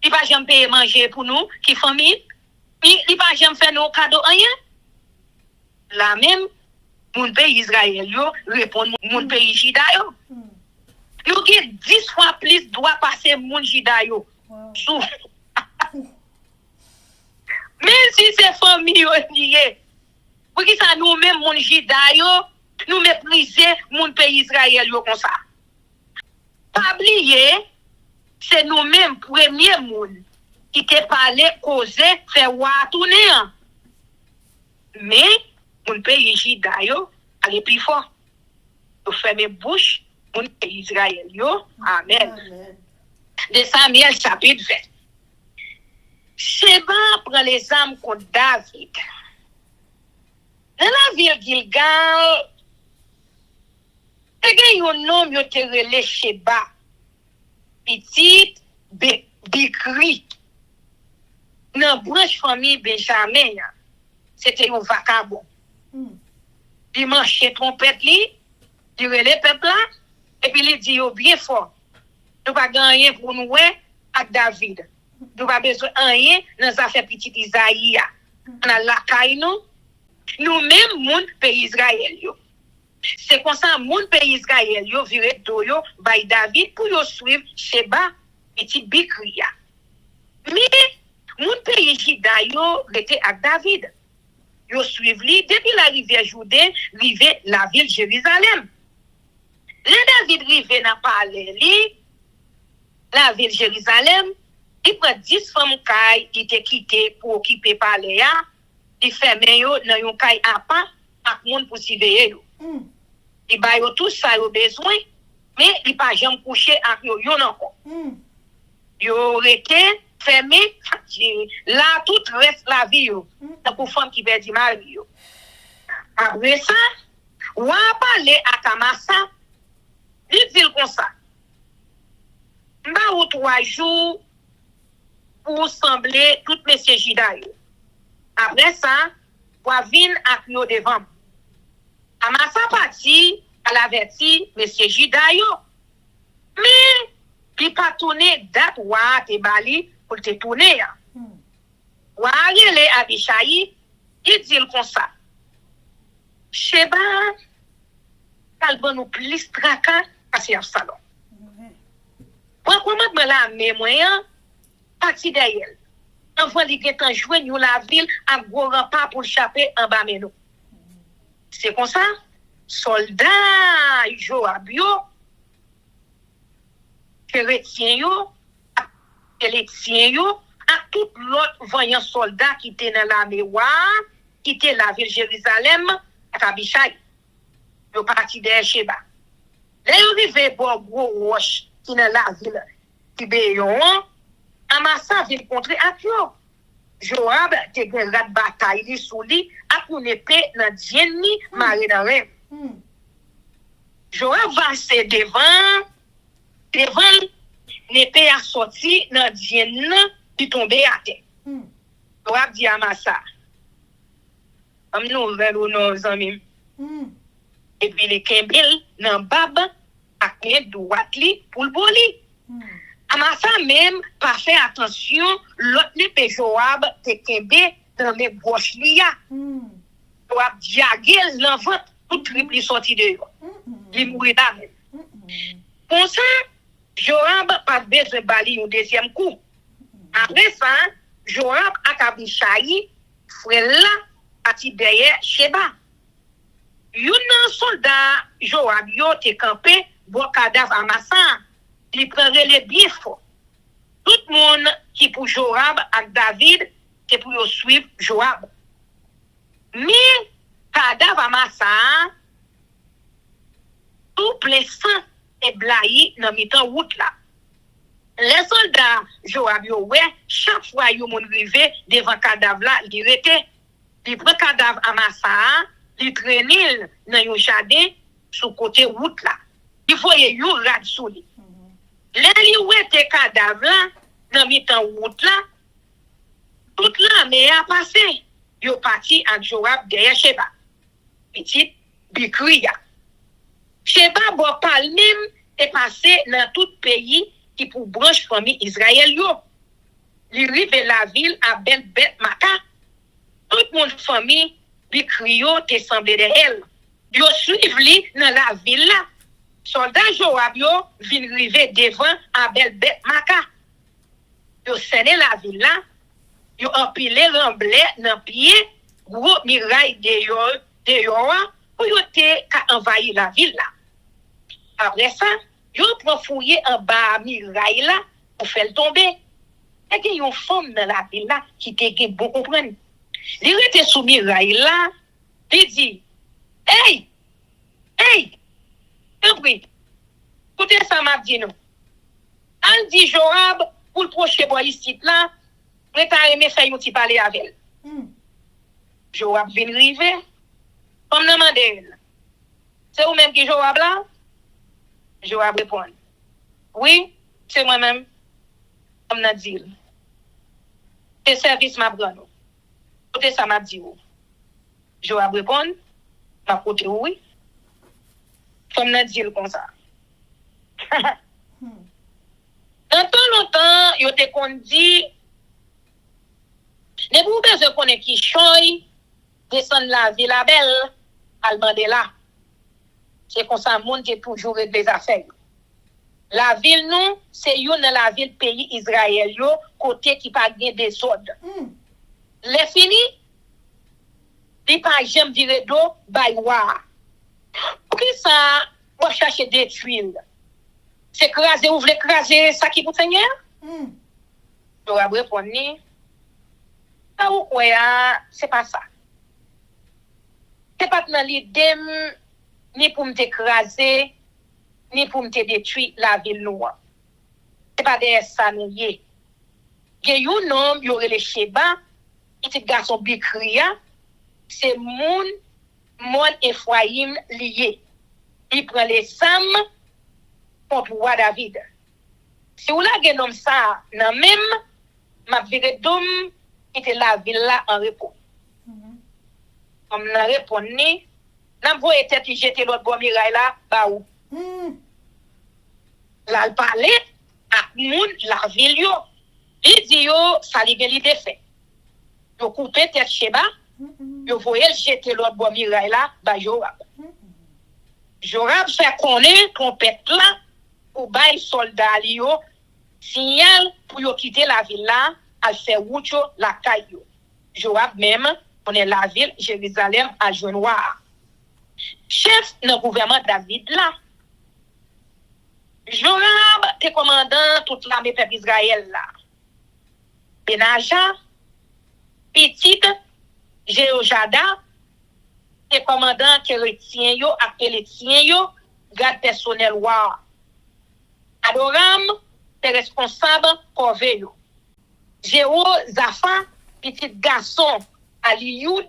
Il pas jamais payer manger pour nous qui famille, il pas jamais faire nos cadeaux rien. La même mon pays Israël yo répond mon pays Juda yo. Yo qui 10 fois plus doit passer mon Juda yo. Wow. Même si c'est famille yo lié. Pour qui ça nous même mon Juda yo, nous mépriser mon pays Israël yo comme ça. Pas oublier, c'est nous-mêmes premier monde qui te parlé causer faire wa tourner. Mais mon pays Juda yo aller plus fort. Yo fermer bouche mon pays Israël yo. Amen. De Samuel chapitre 20. Sheba prend les armes contre David. Dans la ville Gilgal, il y a un homme qui est relé Sheba, petit Bikri. Dans la branche famille Benjamin, c'était un vagabond. Il marchait trompette, il relé peuple là, et puis il dit bien fort, nous ne pouvons pas gagner pour nous avec David. Nous n'avons pas besoin de rien dans les affaires petites Isaïe. On a la caille nous-mêmes, mon pays Israël. C'est comme ça, mon pays Israël, yo viré doyo, by David, pour yo suivre Sheba, petit Bikria. Mais, mon pays Juda, yo, était avec David. Yo suivre lui, depuis la rivière Jourdain, rive la ville Jérusalem. Le David rive n'a pas allé, la ville Jérusalem, il prend 10 femmes qui étaient quittées pour occuper par Léa, il ferme yo dans yon kay à pas, ak moun pour surveiller yo. Il ba yo tout ça yo besoin, mais il pas jamais coucher avec yo encore. Yo rete fermé, là tout reste la vie yo. C'est pour femme qui perd mari yo. Après ça, on va parler à Kamasa, il dit comme ça. M'a ou 3 jours pour sembler tout monsieur Juda yo. Après ça, on va venir avec nous devant. Amasa parti, elle avertit monsieur Juda yo. Mais, il pas tourner date ou te bali pour te tourner. Ou aller à Abishai, il dit comme ça. Sheba, calme nous plus traka à ce salon. Pourquoi moi la mémoire parti derrière. Avant de get en joindre la ville à gros rempart pour échapper en bas meno. C'est comme ça, soldats Joab yo, chrétiens yo, élections yo, à tout l'autre voyant soldat qui était dans l'armée qui était la ville Jérusalem, à Abishai. Yo parti de Sheba. Là yo rive bon gros roche qui dans la ville qui béyon. Amasa vient contrer à yo. Joab te gen rat bataille sous lui à une épée dans dienni maré dans rêve. Joab va se devant l'épée a sorti dans dienni qui tombé à terre. Joab dit à Amasa, am nous vers nos amis. Et puis les kembel dans bab ak ne droite li pour le boli. Amasa même pas fait attention l'autre l'épée Joab te kembe dans les gauche liya. Joab diagel l'envant tout triple sorti de yo. Il mourit d'âme. Pour ça, Joab pas besoin de bali un deuxième coup. Après ça, Joab a Abishai frère là parti derrière Sheba. Yon soldat Joab yo te campé bon cadavre à Massa, il prendrait les bien fort. Tout le monde qui pour Joab et David, c'est pour suivre Joab. Mais, cadavre à Massa, tout plein sang et blayi dans mi-temps route là. Les soldats Joab yo ouais, chaque fois yo moun rive devant cadavre là, li rete, li prend cadavre à Massa, li traîne dans yon jardin sous côté route là. Il faut yo rad sou li. Li wete cadavre là dans mi-temps route là. Toute l'armée a passé. Yo parti avec Joab derrière Sheba. Petit Bikria. Sheba bo pal même est passé dans tout pays qui pour branche famille Israël yo. Li rive la ville à Bet Maka. Tout mon famille Bikrio te semblé de elle. Yo suiv li dans la ville là. Soldat Joab yo vin rive devant à Bet Maka. Yo sene la ville là. Yo empilé remblai dans pied gros miraille de yo pour yo te ka envahi la ville là. Après ça, yo prend fouiller en bas miraille là pour faire tomber. Et que yon femme dans la ville là qui te gen bon comprendre. Li rete sous miraille là, li dit hey! Écoutez ça m'a dit nous. An dit Joab pour le proche boy ici là. Prêt à aimer faire un petit parler avec elle. Joab vient river. Comme demande elle. C'est vous-même qui Joab là? Joab répond. Oui, c'est moi-même. Comme n'a dit. C'est service m'a pris. Côté ça m'a dit. Joab répond. M'a côté oui. Comme n'a dit comme ça. Dans tout longtemps, yo te conduit. Ne vous besoin connaître qui choy descendre la ville la belle allemande là. C'est comme ça monde qui toujours des affaires. La ville nous c'est une dans la ville pays Israël yo côté qui pas gain des ordres. Les fini li pas jamais dire do baywa. Pour qui ça on chercher des tuiles. C'est craser ou voulez craser ça qui pour Seigneur? Je vais répondre ça ou quoi, c'est pas ça. C'est pas dans l'idée ni pour me t'écraser, ni pour me détruire la ville noire. C'est pas des ça nous y. Il y a un homme, il y aurait le Sheba, petit garçon Bikria, c'est mon Ephraim lié. Il prend les âmes contre roi David. Si vous l'avez nommé ça, non même, ma viré d'homme, était la ville là en repos. Comme n'a répondu, n'a voyé tête qui jeter l'autre bon miraille là, bah où? Là, il parlait à moun la ville yo. Il dit yo, ça li gen li défait. Yo coupé tête Sheba, yo voyé jeter l'autre bon miraille là, bah Joab. Joab fait connaître trompette là, pour bail soldat li yo, signal pour yo quitter la ville là, à faire route la caillou. Joab même, on est la ville Jérusalem à Jonoir. Chef dans le gouvernement David là. Joab était commandant toute l'armée peuple Israël là. Benaja, petite Jéhojada, était commandant chrétien yo ak peletien yo, garde personnel roi. Adoram, était responsable corvée yo. Jéhozaphat, petit garçon Alioud,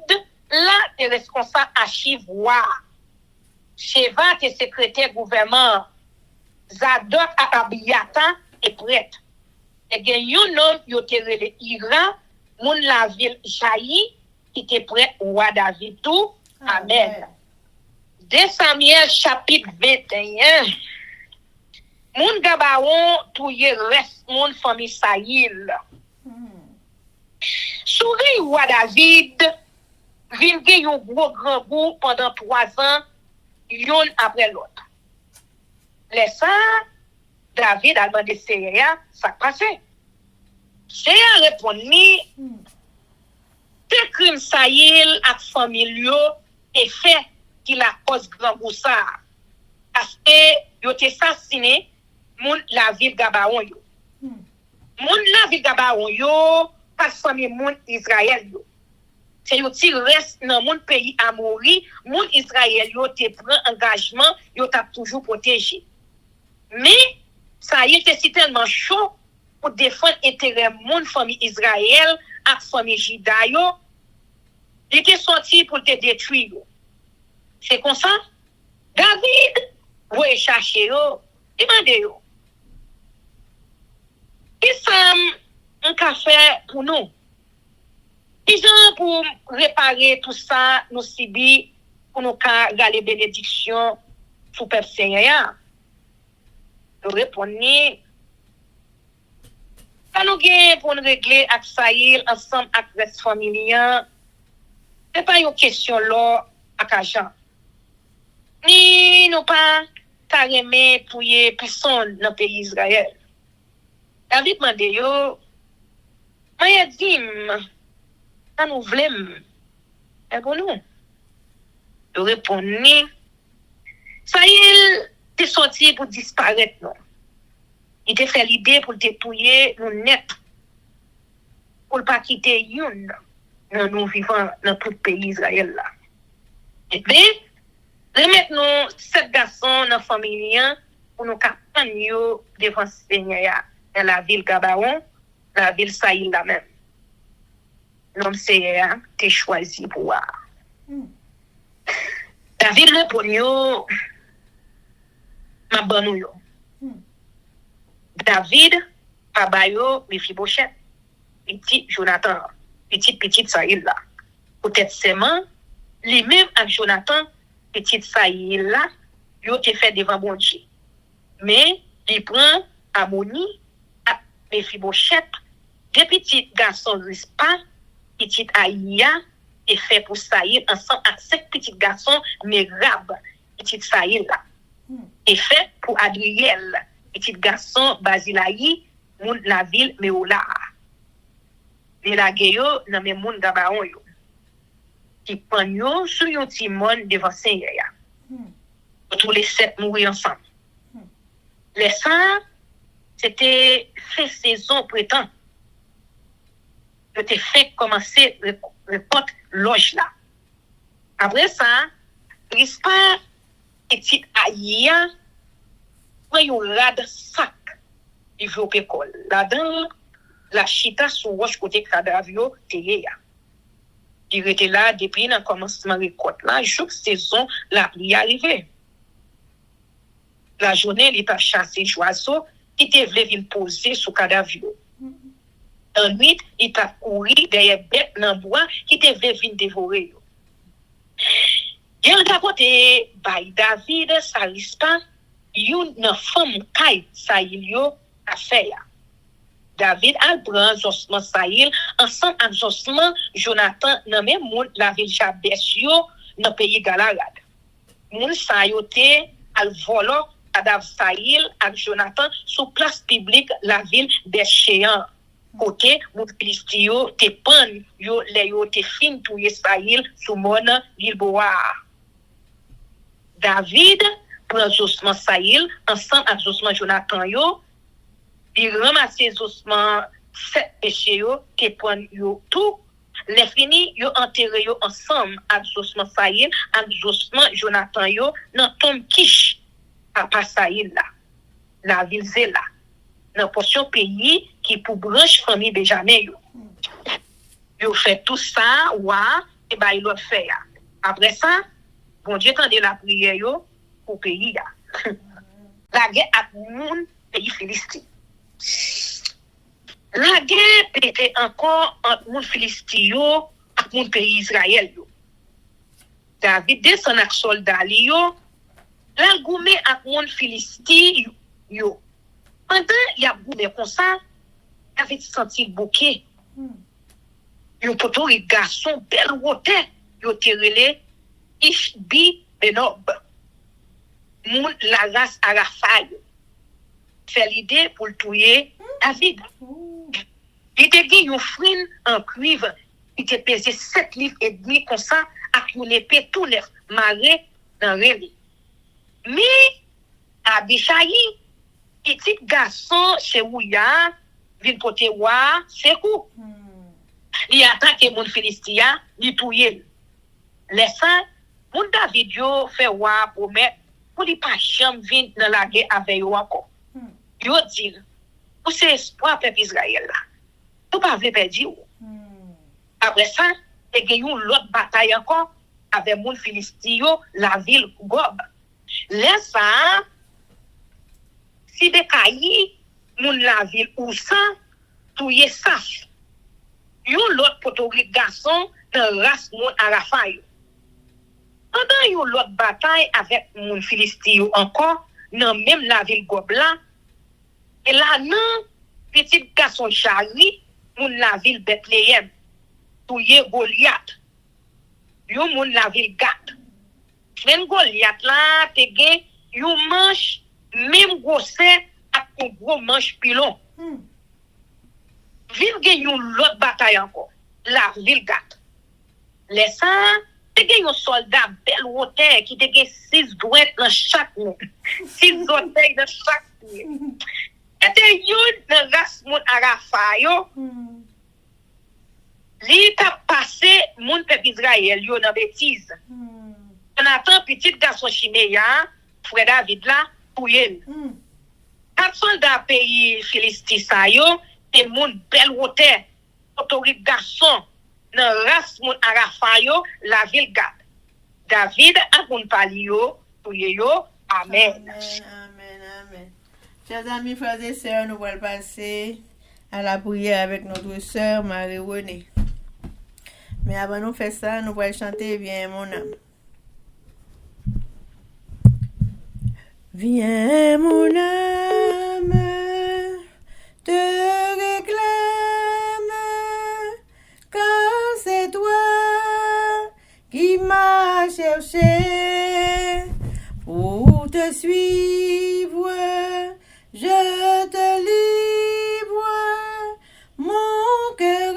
là, est responsable archive roi. Sheva, est secrétaire gouvernement. Zadok à Abiata est prêtre. Et il y a un homme qui était Iran, moun la ville Jaï, qui était prêt au roi David tout. Amen. 2 Samuel chapitre 21. Moun Gabaon touye reste moun famille Saïl. Souris roi David, vin gen yon gros grand bout pendant 3 ans, yon après l'autre. Les ça, David a demandé Séa, ça passé. Séa répondit, te crime Saïl ak famille yo et fait qu'il a cause grand boussard. Parce que yo te assassiné moun la ville Gabaon yo. Moun la ville Gabaon yo, pas famille moun Israël yo. C'est yo ti reste dans moun pays Amori, moun Israël yo te prend engagement, yo t'a toujours protégé. Mais ça y était si tellement chaud pour défendre intérêt moun famille Israël ak famille Juda yo, il était sorti pour te détruire. C'est comme ça. David, ouais chercher yo, demandez yo. Qu'est-ce qu'on a fait pour nous? Disons pour réparer tout ça, nous subis pour nous garder bénédiction sous peuple Seigneur. Nous répondons, quand nous gagnons pour nous régler avec Saïl ensemble avec les familles, ce n'est pas une question là avec l'argent. Ni nous pas carrément pour y personne dans le pays d'Israël. David m'a dit, yo, moi, dit, ça nous voulons, et pour nous. Je répondis, Saïl t'est sorti pour disparaître, non. Il t'a fait l'idée pour dépouiller nous net, pour ne pas quitter une, nous vivons dans tout le pays d'Israël là. Et bien, remettons 7 garçons dans la famille pour nous campagner devant le Seigneur dans la ville Gabaon, la ville Saïl là même. L'homme Seigneur t'es choisi pour voir. David répond, ma bonne yo. David, Pabayo, Mephibosheth, petit Jonathan, petit Saïl là. Peut-être seulement, les mêmes avec Jonathan, petit Saïl là, yo te fait devant bon Dieu. Mais, il prend Amoni, Mephibosheth, deux petits garçons Rispa, petit Aïa, et fait pour Saïl ensemble avec 5 petits garçons Merab, petit Saïl là. Et fait pour Adriel, petit garçon Basilaï, moun la ville Meola. Et la gueule, nan men moun Gabaon yo. Qui prend yo sur yon timon devant Seigneur. Tous les 7 mourir ensemble. Les ça, c'était fait saison printemps. C'était fait commencer le pot loge là. Après ça, Rispa petit Aïa, yon rad sac, il veut au pécole. Là-dedans, la chita sous roche côté cadavre, t'es ya. Il était là depuis le commencement de récolte. Là, chaque saison, la pluie arrivée. La journée, il t'a chassé oiseau qui te voulait venir poser sous cadavre. En nuit, il t'a couru derrière bête dans le bois qui te voulait venir dévorer. Il y a côté, David, ça risque pas, une femme kay Saïl yo a fait. David a pris Josman Saïl ensemble avec Josman Jonathan dans même monde la ville Jabes yo dans pays Galad. Moun sa yo te al volo cadavre Saïl avec Jonathan sous place publique la ville d'Echéan. Côté moun Filistio te pan yo le yo te fin touye Saïl sous mon Gilboa. David prend Josman Saïl ensemble avec Josman Jonathan yo, il ramasse Josman 7 péchés yo, te prend yo tout, les fini yo enterré yo ensemble avec Josman Saïl, avec Josman Jonathan yo dans tombe Kish, papa Saïl là, la ville Zéla, dans portion pays qui pour branche famille Benjamin yo. Yo fait tout ça, et ben il le fait. Après ça, bon Dieu tendait la prière yo pour pays là. La guerre a moun pays Philistin. La guerre était encore entre moun Philistin yo et moun pays Israël yo. David descend avec soldat li yo, la goumé avec moun Philistin yo. Pendant y a goumé comme ça, avait senti le bouquet. Yo poto y garçon bel wote, yo terele Ishbi Benob. Moun la race Arafai. Fait l'idée pour le tuer David. Il te dit yon frine en cuivre, il te pesé 7 livres et demi comme ça, avec une épée tout neuf, marée dans rêve. Mais Abishayi, petit garçon chez Ouya, vin pote wa, c'est coup. Li attaque mon Philistia, li touye. Laissant, mon David yo fait wa promet, pour li pas jamais vin dans la guerre avec yo encore. Yo dit, pour c'est espoir peuple Israël là. Tout pas vle perdre yo. Après ça, il y a eu l'autre bataille encore avec mon Philistio, la ville Gob. Laissant, si des caillis, mon la ville Oussa, touye saf. Yon l'autre potorique garçon dans race mon Arafayo. Pendant yon l'autre bataille avec mon Philistio encore, dans même la ville Gobla, et là, non, petit garçon Charlie, mon la ville Bethléem, touye Goliath. Yon mon la ville Gat. Même Goliath là, te gen, yon manche, même gosse, ak un gros manche pilon. Ville gen yon l'autre bataille encore. La ville Gat. Laissant, te gen yon soldat bel wote qui te gen 6 douettes dans chaque main. 6 orteils dans chaque main. Et te yon dans race moun Arafayo. Li t'a passé moun peuple Israël yo dans bêtise. On attend petit garçon Chiméa, frère David là, pour elle. Quatre soldats pays Philistin sa yo, et moun bel wote, autorité garçon, dans race moun Arafayo, la ville Gad. David a moun pali yo, pour yo, amen. Amen. Chers amis, frères et sœurs, nous allons passer à la prière avec notre sœur Marie-Renée. Mais avant de faire ça, nous allons chanter Viens mon âme. Viens mon âme, te réclame, car c'est toi qui m'as cherché pour te suivre. Je te livre mon cœur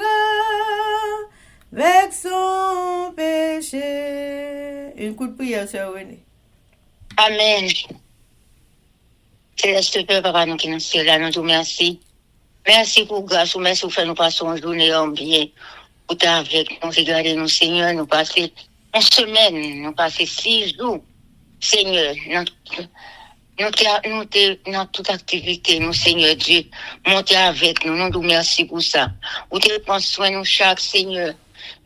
avec son péché. Une coup de prière, sœur Renée. Amen. Céleste Père, Papa, nous qui nous sommes là, nous te remercions. Merci pour grâce, merci pour faire nous passer une journée en bien. Pour t'être avec nous, regarder nous, Seigneur, nous passer une semaine, nous passer 6 jours. Seigneur, dans toute activité, nous, Seigneur Dieu, montez avec nous, nous te remercions pour ça. Vous te prendre soin de nous chaque, Seigneur.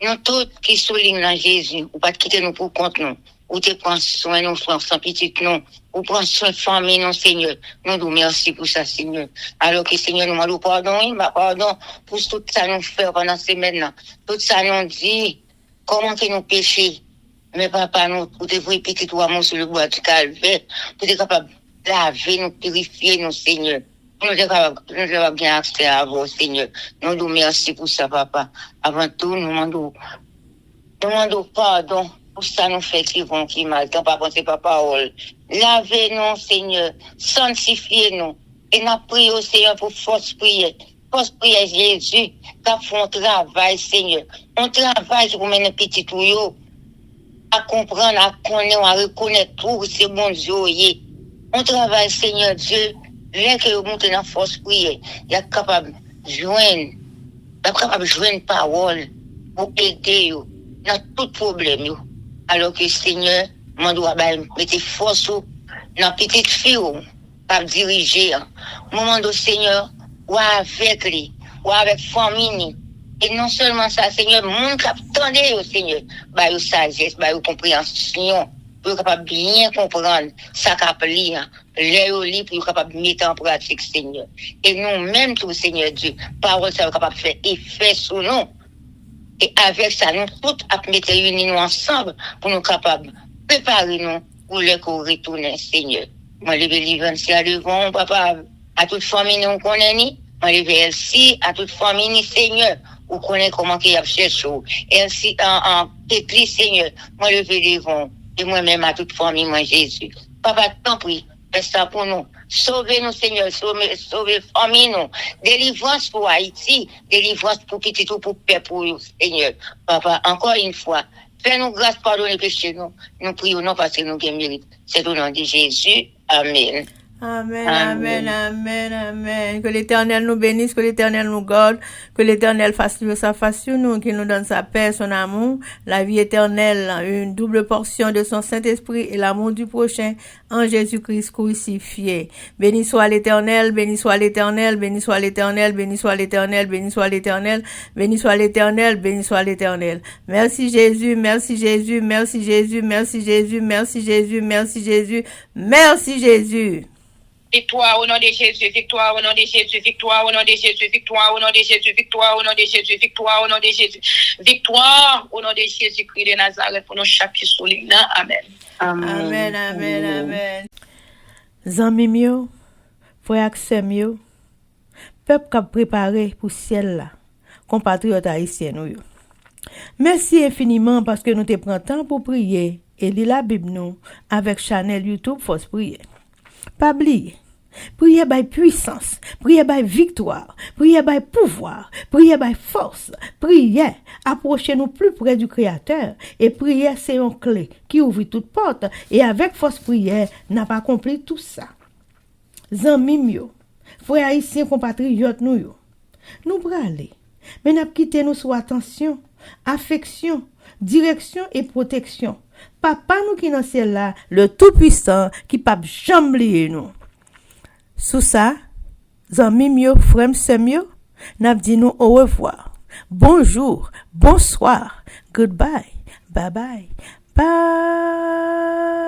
Nous tous qui soulignent dans Jésus, ou pas quitter nous pour contre nous. Ou te prends soin de nous, frères, sans petite nous. Ou prends soin de famille, non, Seigneur. Nous nous remercions pour ça, Seigneur. Alors que, Seigneur, nous demandons pardon pour tout ça nous fait pendant la semaine. Tout ça nous dit, comment que nous péchons. Mais papa, nous, pour te répéter toi, mon sur le bois du calvaire, pour être capable de laver, nous purifier, nous, Seigneur. Nous devons bien accès à vous, Seigneur. Nous nous remercions pour ça, papa. Avant tout, nous demandons pardon. Pour ça, nous fait qui mal. Tant pas penser par parole. Lavez-nous, Seigneur. Sanctifiez-nous. Et nous prions, Seigneur, pour force prière. Force prière, Jésus. Qu'a fait un travail, Seigneur. Un travail pour mener petit tuyau. À comprendre, à connaître, à reconnaître tout, c'est bon Dieu. On travaille, Seigneur Dieu. Rien que vous montez dans force prière. Il est capable de joindre parole pour aider vous dans tout problème. Alors que Seigneur, moi dois mettre force dans petite fille pour diriger. Moment de Seigneur, ou avec lui, ou avec famille. Et non seulement ça, Seigneur, monde qui attendait, Seigneur, bah sagesse, bah compréhension, pour capable bien comprendre ça qu'a lire, lire pour capable mettre en pratique, Seigneur. Et nous-mêmes tout, Seigneur Dieu, parole ça capable faire effet sur nous. Et avec ça, nous tous à mettre réunis nous ensemble pour nous capables de préparer nous pour les retourner, Seigneur. Moi, je vais livrer à devant, papa, à toute famille nous connaît. Moi, je vais Elsie, à toute famille, Seigneur. Vous connaissez comment il y a cherché. Elsie, en écrit, Seigneur. Moi, je vais devant. Et moi-même, à toute famille, moi, Jésus. Papa, t'en prie. Fais ça pour nous. Sauvez-nous, Seigneur. Sauvez famille, nous. Délivrance pour Haïti. Délivrance pour petit ou pour père, pour nous, Seigneur. Papa, encore une fois, fais-nous grâce, pardonnez péché, nous. Nous prions, non, parce que nous gagnons mérite. C'est au nom de Jésus. Amen. Amen, Amen. amen, amen, amen. Que l'Éternel nous bénisse, que l'Éternel nous garde, que l'Éternel fasse lever sa face sur nous, qu'il nous donne sa paix, son amour, la vie éternelle, une double portion de son Saint-Esprit et l'amour du prochain en Jésus-Christ crucifié. Béni soit l'Éternel, béni soit l'Éternel, béni soit l'Éternel, béni soit l'Éternel, béni soit l'Éternel, béni soit l'Éternel, béni soit l'Éternel. Merci Jésus, merci Jésus, merci Jésus, merci Jésus, merci Jésus, merci Jésus, merci Jésus. Victoire au nom de Jésus, victoire au nom de Jésus, victoire au nom de Jésus, victoire au nom de Jésus, victoire au nom de Jésus, victoire au nom de Jésus, victoire au nom de Jésus-Christ de Nazareth pour nos chapitres solides. Amen. Amen, amen, amen. Zanmi mio, frère aksem yo, peuple qui a préparé pour ciel là, compatriotes haïtiens nous yo. Merci infiniment parce que nous te prenons temps pour prier et lire la Bible nous avec channel YouTube Force Prière. Pas oublier. Prière by puissance, prière by victoire, prière by pouvoir, prière by force, prière, approchez-nous plus près du Créateur, et prière c'est une clé qui ouvre toute porte, et avec force prière, n'a pas accompli tout ça. Zanmim yo, frères haïtiens compatriotes nous yo, nous bralé, mais n'a quitté nous sous attention, affection, direction et protection. Papa nous qui dans ciel là, le tout-puissant, qui pas jamais oublier nous. Sous ça, zanmi mio, frère semio, n'a dit nous au revoir. Bonjour, bonsoir, goodbye, bye bye, bye.